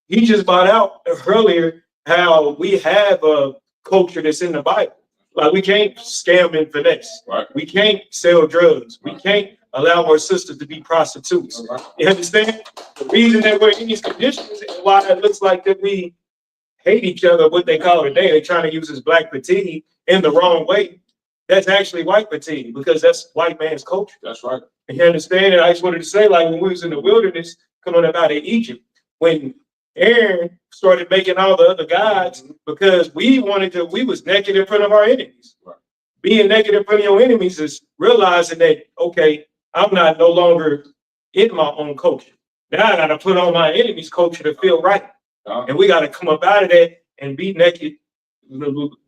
He just brought out earlier how we have a culture that's in the Bible. Like, we can't scam and finesse.
Right.
We can't sell drugs. We can't allow our sisters to be prostitutes. Right. You understand? The reason that we're in these conditions and why it looks like that we hate each other, what they call it today, they're trying to use this black fatigue in the wrong way. That's actually white fatigue, because that's white man's culture.
That's right.
And you understand it? I just wanted to say, like, when we was in the wilderness coming up out of Egypt, when Aaron started making all the other gods, because we was naked in front of our enemies.
Right.
Being naked in front of your enemies is realizing that, okay, I'm not no longer in my own culture. Now I got to put on my enemy's culture to feel right. And we got to come up out of that and be naked.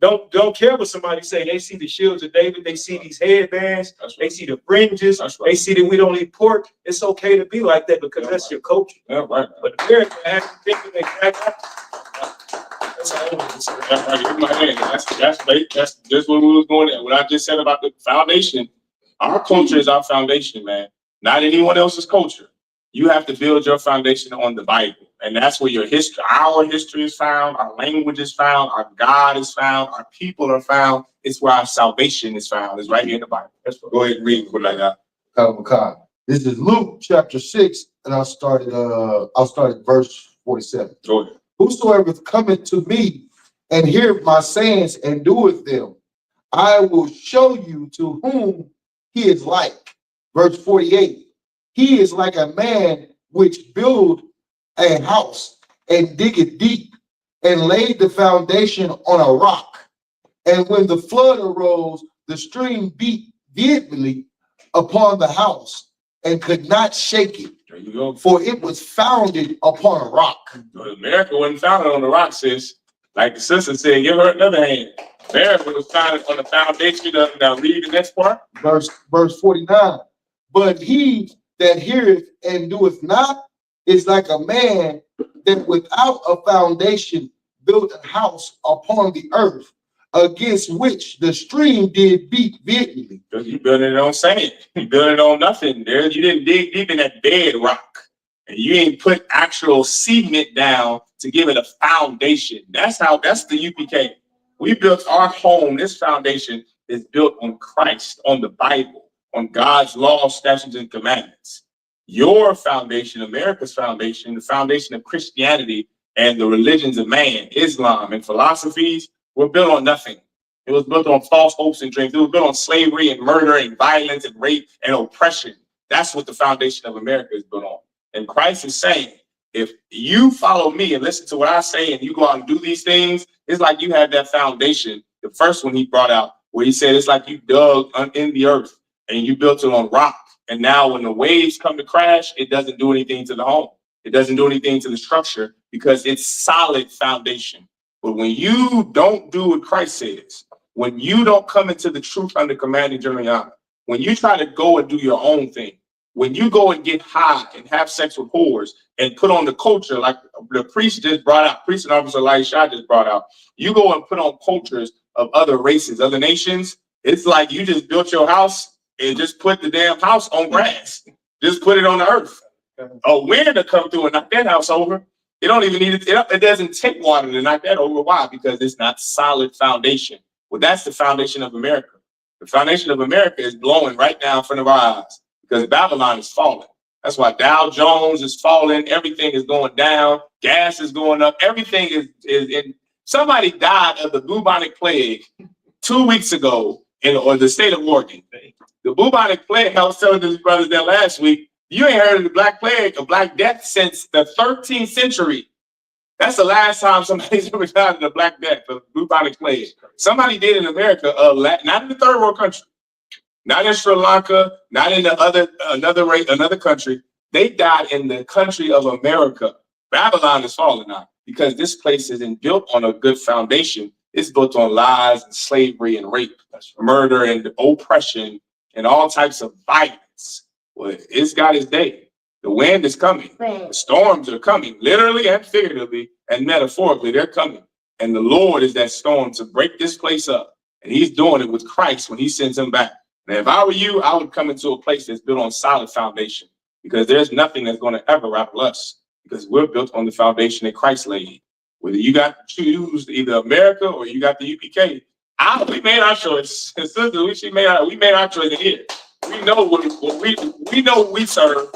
Don't care what somebody say. They see the shields of David. They see these headbands. Right. They see the fringes. Right. They see that we don't eat pork. It's okay to be like that, because that's your culture.
Yeah, right.
But America has to think that they back up.
That's just what we was going at. What I just said about the foundation. Our culture is our foundation, man. Not anyone else's culture. You have to build your foundation on the Bible. And that's where your history, our history is found, our language is found, our God is found, our people are found. It's where our salvation is found. It's right here in the Bible. Go ahead and read what I got.
This is Luke chapter 6, and I'll start at verse 47.
Go ahead.
Whosoever cometh to me and heareth my sayings and doeth them, I will show you to whom he is like. Verse 48. He is like a man which build a house and dig it deep and laid the foundation on a rock. And when the flood arose, the stream beat vehemently upon the house and could not shake it.
There you go.
For it was founded upon a rock.
America wasn't founded on the rock, sis. Like the sister said, give her another hand. America was founded on the foundation of, now read the next part.
Verse 49. But he that heareth and doeth not is like a man that without a foundation built a house upon the earth, against which the stream did beat vehemently.
Because you building it on sand. You building it on nothing. There, you didn't dig deep in that bedrock. And you ain't put actual cement down to give it a foundation. That's the UPK. We built our home. This foundation is built on Christ, on the Bible, on God's law, statutes, and commandments. Your foundation, America's foundation, the foundation of Christianity and the religions of man, Islam and philosophies, were built on nothing. It was built on false hopes and dreams. It was built on slavery and murder and violence and rape and oppression. That's what the foundation of America is built on. And Christ is saying, if you follow me and listen to what I say and you go out and do these things, it's like you had that foundation. The first one he brought out where he said it's like you dug in the earth and you built it on rock. And now when the waves come to crash, it doesn't do anything to the home. It doesn't do anything to the structure because it's solid foundation. But when you don't do what Christ says, when you don't come into the truth under commanding General Yahanna, when you try to go and do your own thing, when you go and get high and have sex with whores and put on the culture like the priest just brought out, priest and officer I.S.U.P.K just brought out, you go and put on cultures of other races, other nations, it's like you just built your house and just put the damn house on grass. Just put it on the earth. A wind to come through and knock that house over. It don't even need it. It doesn't take water to knock that over. Why? Because it's not solid foundation. Well, that's the foundation of America. The foundation of America is blowing right now in front of our eyes because Babylon is falling. That's why Dow Jones is falling. Everything is going down. Gas is going up. Everything is in. Somebody died of the bubonic plague 2 weeks ago in the state of Oregon. The bubonic plague, I was telling these brothers that last week, you ain't heard of the Black Plague or Black Death since the 13th century. That's the last time somebody's ever died of the Black Death, the bubonic plague. Somebody did in America, not in the third world country, not in Sri Lanka, not in another country. They died in the country of America. Babylon is falling now because this place isn't built on a good foundation. It's built on lies and slavery and rape, murder and oppression and all types of violence. Well, it's got its day. The wind is coming. The storms are coming, literally and figuratively and metaphorically, they're coming. And the Lord is that storm to break this place up. And he's doing it with Christ when he sends him back. Now, if I were you, I would come into a place that's built on solid foundation because there's nothing that's going to ever rattle us because we're built on the foundation that Christ laid. Whether you got to choose either America or you got the U.P.K., we made our choice. And sisters, we made our choice in here. We know we know who we serve.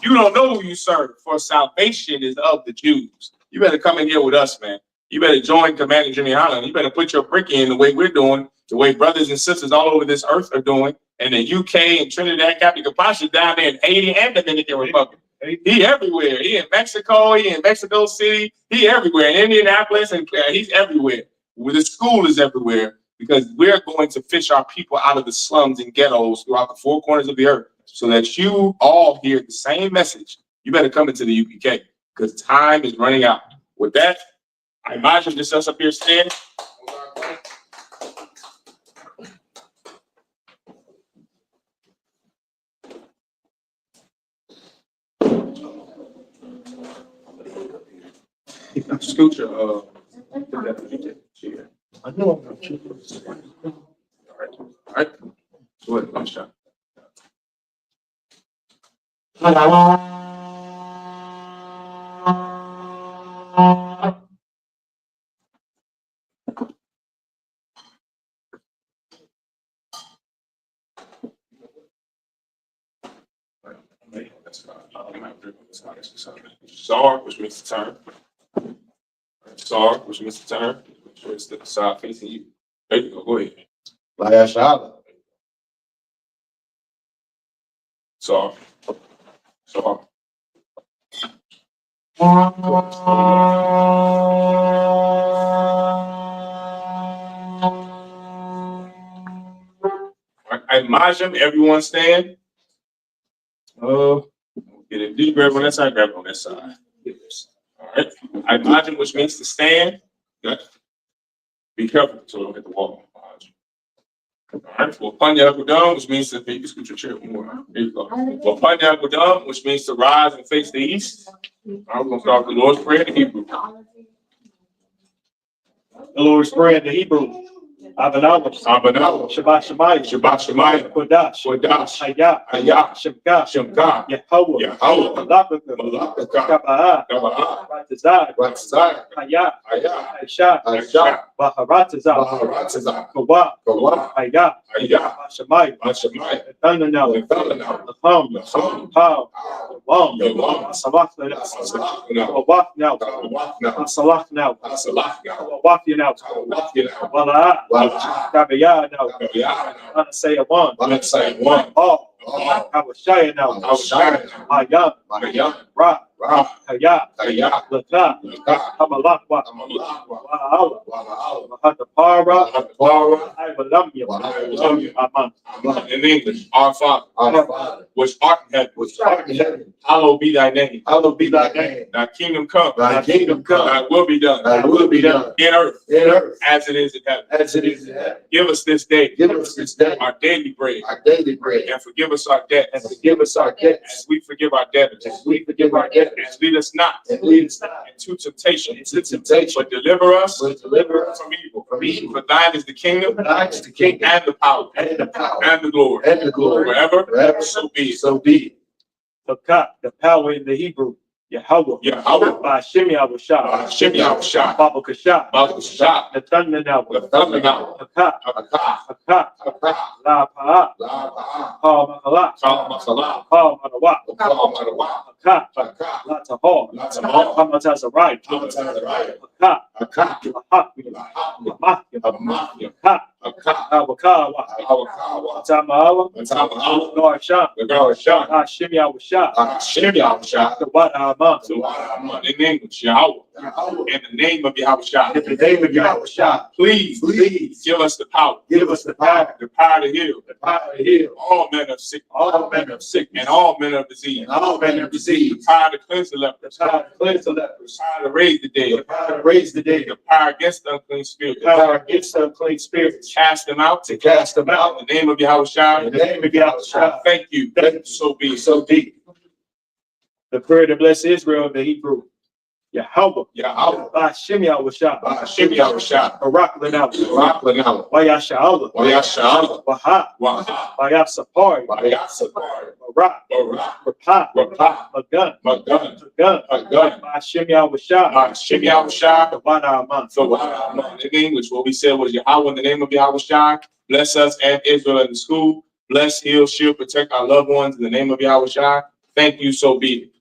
You don't know who you serve, for salvation is of the Jews. You better come in here with us, man. You better join Commanding General Yahanna. You better put your brick in the way we're doing, the way brothers and sisters all over this earth are doing, and the UK and Trinidad, Captain Kapasha down there in Haiti and Dominican Republic. He everywhere. He in Mexico. He in Mexico City. He everywhere. In Indianapolis, and he's everywhere. The school is everywhere because we're going to fish our people out of the slums and ghettos throughout the four corners of the earth so that you all hear the same message. You better come into the U.P.K. because time is running out. With that, I imagine just us up here standing. Scoot your chair.
I know I'm not sure.
All right. Go ahead, one shot. SAR, which means to turn. SAR, which means to turn. Make sure it's the side facing you. There you go. Go ahead.
SHALAM.
SAR. SAR. I imagine everyone stand. Get it. Did you grab on that side? Grab on that side. All right. I imagine, which means to stand. Good. Be careful so don't hit the wall. All right. Well, Panya Gudam, which means to you can scoot your chair more. There you go. Well, Panya Gudam, which means to rise and face the east. I'm going to start with the Lord's Prayer in Hebrew.
The Lord's Prayer in the Hebrew. Abanawa, Shabbat Shemayim, Kodash, I.S.U.P.K,
Shemka,
Yahweh,
Malaka,
Kabbalah, Ratazai, Hayah, I.S.U.P.K, Baharatazah, Kawah, Hayah, Shemayim, Tananel, Laham, Pow, Wam, Salach now, Wawaf now, Salach now, Wawaf now, Wala'ah. Kabbalah now. Say one.
Say one.
All. I was shy now.
I was shy.
My young.
My young.
Ra.
Ra.
Kaya.
Kaya.
Lata. Amalakwa. Wa'ala. Mahatapara. I love you. Amen.
In English, our Father, which art in heaven, hallowed be thy name.
Hallowed be thy name.
Thy kingdom come.
Thy kingdom come.
Thy will be done.
Thy will be done.
In earth.
In earth.
As it is in heaven.
As it is in heaven.
Give us this day.
Give us this day.
Our daily bread.
Our daily bread.
And forgive us our debts.
And forgive us our debts.
As we forgive our debtors.
As we forgive our debtors.
And lead us not
And lead us not
into temptation.
into temptation.
But deliver us
But deliver us
from evil.
from evil.
For thine is the kingdom.
For thine is the kingdom.
And the power.
And the power.
And the glory.
And the glory.
Forever.
Forever.
So be it.
So be it. The power in the Hebrew. Yahweh.
Yahweh.
By Shimei Awashah.
Hashem Yahushua.
Baba Kashah.
Baruch Shah.
The thunder now.
The thunder now.
Hakah.
Hakah.
Hakah.
Hakah.
La Pa'a.
La Ba'a.
Pa Makala.
Shalom Masalah.
Pa Manawa.
Shalom Manawa.
Hakah.
Hakah.
La Tahor.
La Tahor.
Hamatazarai.
Hamatazarai.
Hakah.
Hakah.
Lahak.
Lahak. Amahya.
Hakah.
Hakah.
Awakawa.
Awakawa.
Tamawa.
Matamaha.
Lord Shah.
The God Shah.
Shimei Awashah.
Hashem Yahushua.
The Wat Amam.
So in English, Yahweh. In the name of Yahushua.
In the name of Yahushua.
Please give us the power.
Give us the power.
The power to heal.
The power to heal.
All men of sickness.
All men of sickness.
And all men of disease.
And all men of
The
disease.
power to cleanse the lepers.
The power to cleanse the
The
lepers.
power to raise the
The
dead.
power to raise the dead.
The power against the unclean spirit.
The power against the unclean spirits.
Cast them out.
To cast them out.
In the name of Yahushua.
In the name of Yahushua.
Thank you.
Thank you.
So be it.
So deep. The prayer to bless Israel in the Hebrew. Yahweh.
Yahweh.
By Shimei Awashah.
Hashem Yahushua.
Barak Lanam.
Barak Lanam.
Wayasha'Allah.
Wayasha'Allah.
Waha.
Waha.
Wayasapari.
Wayasapari.
Barak.
Barak.
Rapah.
Rapah.
Magun.
Magun.
Magun.
Magun.
By Shimei Awashah.
Hashem Yahushua.
The Wat Amam.
So in English, what we said was Yahweh in the name of Yahushua. Bless us and Israel in the school. Bless, heal, shield, protect our loved ones in the name of Yahushua. Thank you, so be it.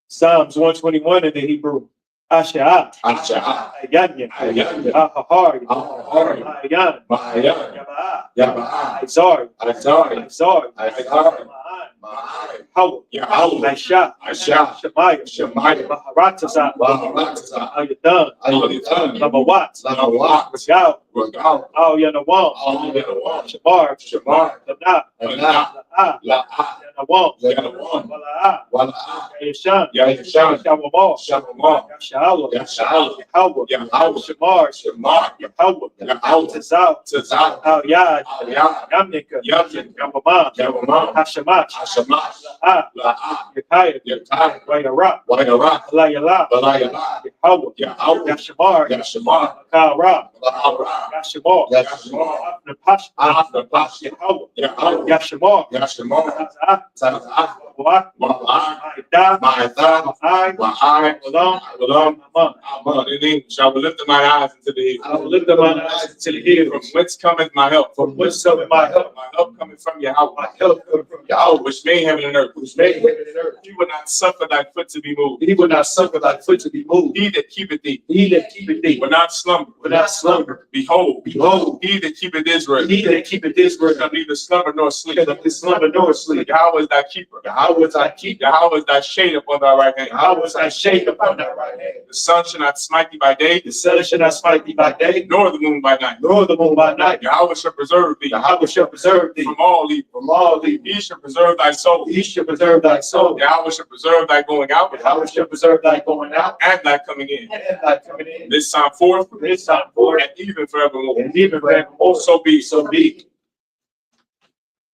Psalms 121 in the Hebrew. Asha'ah.
Asha'ah.
Ayanya.
Ayanya.
Ahahari.
Ahahari.
Ayan.
Ma'ayan.
Yaba'ah.
Yaba'ah.
Izar.
Azari.
Izar.
Azari.
Ma'an.
Ma'ai.
Yahweh.
Yahweh.
Aisha.
Aisha.
Shemaiah.
Shemaiah.
Maharatazah.
Maharatazah.
Ayadan.
Ayadan.
Lamawat.
Lamawat.
Regal.
Regal.
Al Yanawam.
Al Yanawam.
Shamar.
Shamar.
Lana.
Lana.
La'ah.
La'ah.
Yanawam.
Yanawam.
Wala'ah.
Wala'ah.
Yashan.
Yashan.
Shawamah.
Shamamah.
Yasha'Allah.
Yasha'Allah.
Yahweh.
Yahweh.
Shamar.
Shamar.
Yahweh.
Yahweh.
Tazal.
Tazal.
Al Yad.
Al Yad.
Yamnika.
Yamnika.
Yamamah.
Yamamah.
Hashamat.
Hashamat.
La'ah.
La'ah.
Yakayah.
Yakayah.
Wayara.
Wayara.
Layala.
Balayala.
Yahweh.
Yahweh.
Yashamar.
Yashamar.
Kara.
Lahara.
Yashamar.
Yashamar.
Napash.
Napash.
Yahweh.
Yahweh.
Yashamar.
Yashamar.
Tazah.
Tazah.
Wa'ah.
Wa'ah.
Ma'ida.
Ma'atha.
Ma'ai.
Wa'ai.
Walam.
Walam.
Aman.
Amen. In English, I will lift up my eyes into the
I
hills.
will lift up mine eyes to the hills.
From whence cometh my help?
From whence cometh my help?
My help cometh from Yahweh.
My help cometh from
Yahweh, which made heaven and earth.
who's made heaven and earth.
He will not suffer thy foot to be moved.
He will not suffer thy foot to be moved.
He that keepeth thee
He that keepeth thee
will not slumber.
will not slumber.
Behold,
Behold,
he that keepeth Israel
he that keepeth Israel
shall neither slumber nor sleep.
shall neither slumber nor sleep.
Yahweh is thy keeper.
Yahweh is thy keeper.
Yahweh is thy shade upon thy right hand.
Yahweh is thy shade upon thy right hand.
The sun shall not smite thee by day,
The sun shall not smite thee by day,
nor the moon by night.
nor the moon by night.
Yahweh shall preserve thee
Yahweh shall preserve thee
from all evil.
from all evil.
He shall preserve thy soul.
He shall preserve thy soul.
Yahweh shall preserve thy going out
Yahweh shall preserve thy going out
and thy coming in.
and thy coming in.
This time forth
From this time forward
and even forevermore.
and even forevermore.
So be it.
So be it.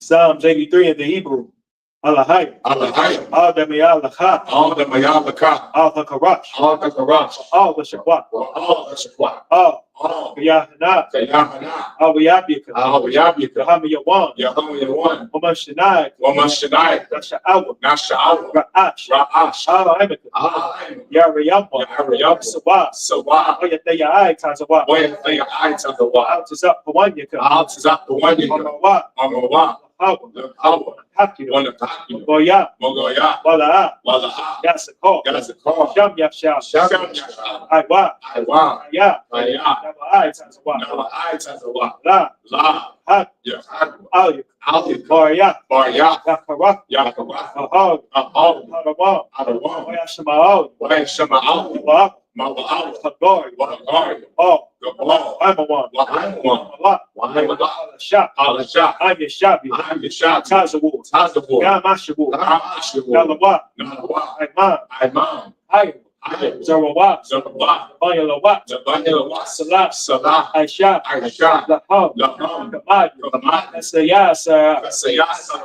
Psalms 83 in the Hebrew. Alahai.
Alahai.
Al-Dami-Al-Lacha.
All the Mayabaka,
Al-Hakarash.
all the Karash,
Al-Lashawat.
all the Shawat, all
Al-Yahanna.
the Yahanna,
Al-Yabika.
all the Yabika,
Yahamu-Yawan.
Yahweh one,
Umashtanai.
Wamashadai,
Nasha'awa.
Nasha'awa,
Ra'ash.
Ra'ash,
Al-Amika.
Alayim,
Yariyamwa.
Yariyamwa,
Sawa.
Sawa,
Oyatayai Tazawa.
Wayataya Aita the Wa,
Altazap Pawanyaka.
Altazap the one you
Amawa.
Amawa,
power.
the power.
Hakio.
On the Takio.
Mogoya.
Mogoya.
Wala'a.
Wala'a.
Yasako.
Yasako.
Sham Yasha.
Sham Yasha.
Aiwa.
Aiwa.
Ya.
Aya.
Naba'ai Tazawa.
Now I Tazawa.
La.
La.
Hak.
Yahanna.
Ayu.
Ali.
Barya.
Barya.
Yakara.
Yakara.
Ahog.
Ahog.
Harawa.
Adawa.
Oyashama'al.
Why Shama'al.
Wa.
Mawa'al.
Hagari.
Wa'agari.
Oh.
Gabal.
I'm a one.
Wa'aywan.
Allah.
Wa'aywan.
Shop.
Alasha.
I'm your Shabi.
I'm the shop.
Tazawu.
Tazawu.
Yamashawu.
Namashawu.
Nalawa.
Nawa.
Aiman.
Imam.
Ayu.
Ayim.
Zarawa.
Zarawa.
Bayalawa.
Zabanyalawa.
Salah.
Salah.
Aisha.
Aisha.
Laham.
Laham.
Kamad.
Kamad.
Asayasa.
Kasayasa.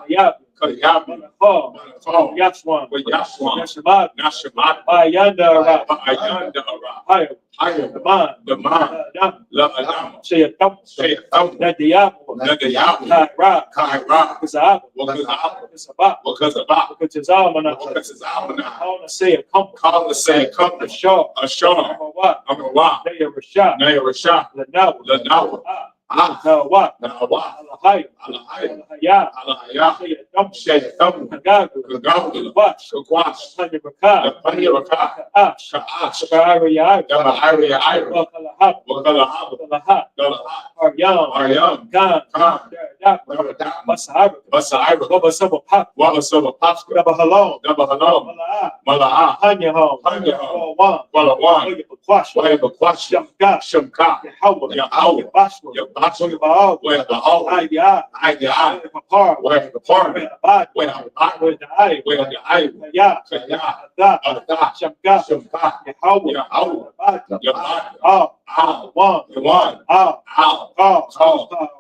Yab.
Kayab.
Manafal.
Manafal.
Yaswan.
With Yashwan.
Yashamad.
Nashamat.
Bayanda.
Ayanda.
Hayo.
Ayim.
Kaman.
The man. La Adam.
Shayatam.
Shayam.
Nadiyabu.
Nagayabu.
Kaira.
Kaira.
Kazab.
Wakazab.
Kazabak.
Wakazabak.
Kazamana.
Wakazamana.
All the say a come.
Call the say, come
The
to
show.
Ashar.
What?
I'm a wa.
They are Rashad.
Naya Rashah.
The now.
The now. Ah.
No, what?
Nawa.
Alahayo.
Alahaya.
Alahaya.
Alahaya.
Say a dump.
Shayam.
Nagagu.
Gagabu.
Watch.
Kagwash.
Tanya Bakar.
The Panya Raka.
Ash.
Kaash.
Sabari Yai.
Dama Ira Ira.
Wakalahab.
Wakalahab.
Wakalahab.
Galaha.
Aryam.
Aryam.
Gan.
Khan.
Dak.
Rabadam.
Masahab.
Basa Ira.
Waba Saba Pop.
Wabasova Paska.
Daba Halom.
Daba Hanam.
Mala'a.
Mala'a.
Hanya Hom.
Hanya Hom.
Wan.
Walawan.
Oya Bakwash.
Waya Bakwash.
Shamga.
Shamka.
Yahweh.
Yahweh.
Bashwa.
Yabasha.
Baal.
Waya Baal.
Ayah.
Ayah.
Papar.
Waya Kapar.
Abad.
Waya Abad.
Where the eye.
Waya the Eye.
Yah.
Kaya.
Ada.
Ada.
Shamga.
Shamka.
Yahweh.
Yahweh.
Abad.
Yabad.
Ah.
Al.
Wan.
Yawan.
Ah.
Al.
Ah.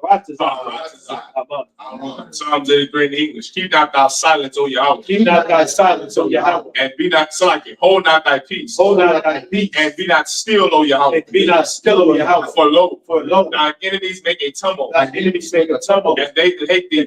Ratazah. Amen. Psalms 83 in English. Keep not thy silence, O Yahweh.
Keep not thy silence, O Yahweh.
And be not silent. Hold not thy peace.
Hold not thy peace.
And be not still, O Yahweh.
And be not still, O Yahweh.
For lo,
lo,
thy enemies make a tumult.
thy enemies make a tumult.
And they that hate thee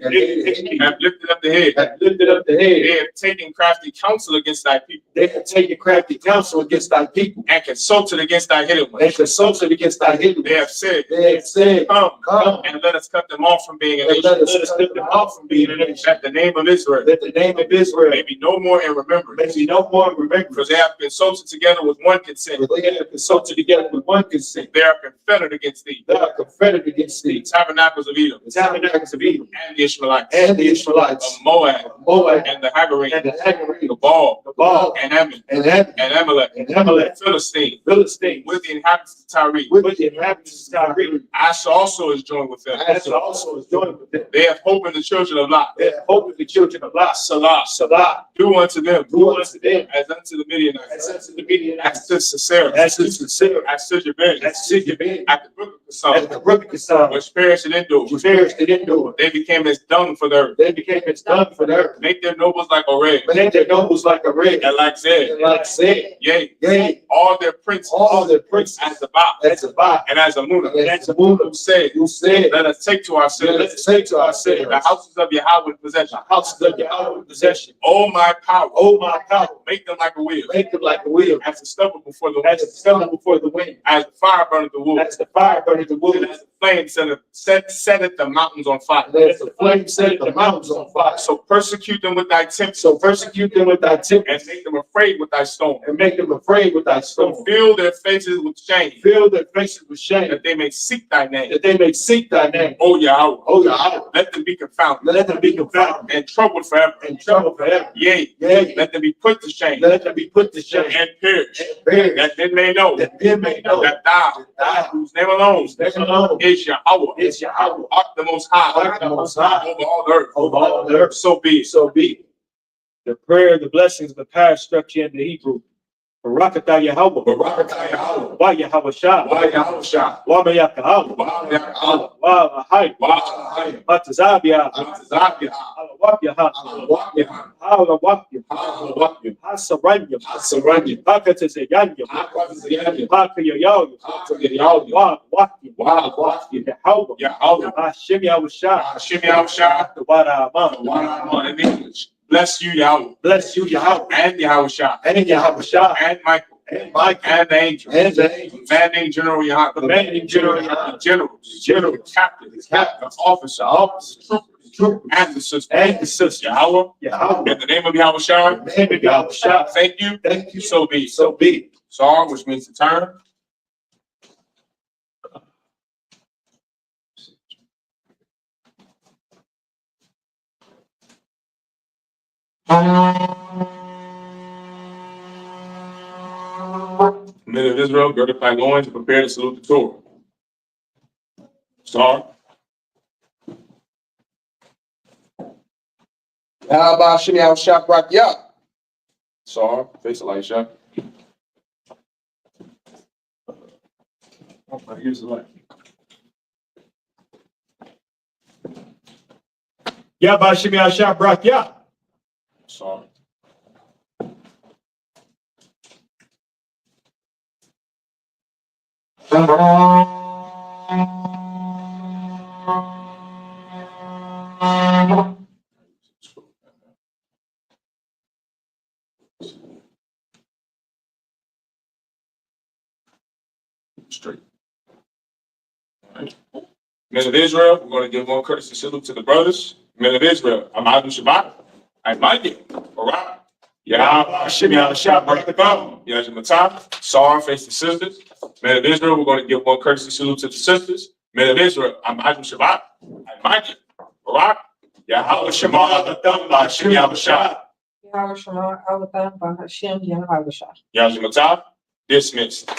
have lifted up the head.
Have lifted up the head.
They have taken crafty counsel against thy people.
They have taken crafty counsel against thy people.
And consulted against thy hidden
They
ones.
consulted against thy hidden.
They have said,
They have said,
come and let us cut them off from being a
and let
nation.
us cut them off from being a nation.
That the name of Israel
That the name of Israel
may be no more in remembrance.
may be no more remembered.
For they have consulted together with one consent.
For they have consulted together with one consent.
They are confederate against thee.
They are confederate against
The
thee.
tabernacles of Edom
The tabernacles of Edom
and the Ishmaelites
and the Israelites,
of Moab
Moab
and the Hagarene,
and the Hagarene,
the Baal
the Baal
and Ammon
and Ammon
and Amalek,
and Amalek,
Philistine,
Philistines,
with the inhabitants of Tyre.
with the inhabitants of Tyre.
Asher also is joined with them.
Asher also is joined with them.
They have hope in the children of Lot.
They have hope in the children of Lot.
Salah,
Salah,
do unto them
do unto them
as unto the Midianites,
as unto the Midianites,
as to Sisera,
as unto Sarah,
as to Jabin,
as to Jabin,
at the brook of
as
Kasam,
the brook of Kasam,
which perished in Endor.
which perished in Endor.
They became as dung for the earth.
They became as dung for the earth.
Make their nobles like a red,
Make their nobles like a red,
and like Zed.
and like said,
Yea,
yea,
all their princes
all their princes
as a Ba
as a body,
and as a Muna,
and as a moon
who said,
who said,
let us take to
let
ourselves
us say to ourselves,
the houses of Yahweh in possession.
the houses of Yahweh in possession.
Oh my power,
Oh my power,
make them like a wheel,
make them like a wheel,
as the stubble before the
as
wind,
the stone before the wind,
as the fire burneth the wood,
as the fire burneth the
and
wood,
as the flame setteth the mountains on fire.
and as the flame set the mountains on fire.
So persecute them with thy tempest,
So persecute them with thy
and
tempest,
make them afraid with thy storm.
and make them afraid with thy
So
storm.
fill their faces with shame,
Fill their faces with shame,
that they may seek thy name.
that they may seek thy name.
O Yahweh,
Oh Yahweh,
let them be confounded
let them be confounded
and troubled forever.
and troubled forever.
Yea,
Yea,
let them be put to shame
let them be put to shame
and perish,
and buried,
that men may know
that men may know
that thou,
thou,
whose name alone
whose name alone
is Yahweh,
is Yahweh,
art the most high
art the most high
over all the earth.
over all the earth.
So be it.
So be it. The prayer, the blessings of the past structure in the Hebrew. Barakatah Yahweh.
Barakatah Yahweh.
Wa Yahweh Shah.
Why Yahweh Shah?
Wa Mayakah.
Why Yahweh?
Wa Ahai.
Why
Matazabia.
Yahweh?
Alawabyaha.
Alawabyaha.
Alawabya.
Alawabyaha.
Hasaranya.
Hasaranya.
Hakatazayanya.
Hakatazayanya.
Hakayayayu.
Hakayayayu.
Wa Wakya.
Why
Yahweh.
Yahweh?
Hashem Yahweh Shah.
Hashem Yahweh Shah.
Wa Rahman.
In English. Bless you, Yahweh,
Bless you, Yahweh.
and Yahweh Shah,
And Yahweh Shah.
and Michael,
And Michael.
and the angels,
And the angels.
the man named General Yahanna,
The man named General
the
Yahanna.
generals,
General.
the captains, the officers,
troopers,
and the sisters.
and the sisters.
Yahweh,
Yahweh,
in the name of Yahweh Shai,
in the name of Yahweh Shai,
thank you.
thank you.
So be it.
So be it.
Sar, which means to turn. Men of Israel, gird up thy loins and prepare to salute the Torah. Sar.
How about Shimei Shop Rock? Yeah.
Sar, face Elisha.
Here's the light. Yeah, by Shimei Shabrak, yeah.
Sar. Straight. All right. Men of Israel, we're going to give one courtesy salute to the brothers. Men of Israel, I'm I.S.U.P.K. I'm Mikey. All right. Yeah, Shimei Shabrak the God. Yahanna. Sar, face the sisters. Men of Israel, we're going to give one courtesy salute to the sisters. Men of Israel, I'm I.S.U.P.K. I'm Mikey. All right. Yahweh Shema, by Shimei Shah.
Yahweh Shema, Avatar, Bahashem, Yahweh Shah.
Yahanna. Dismissed.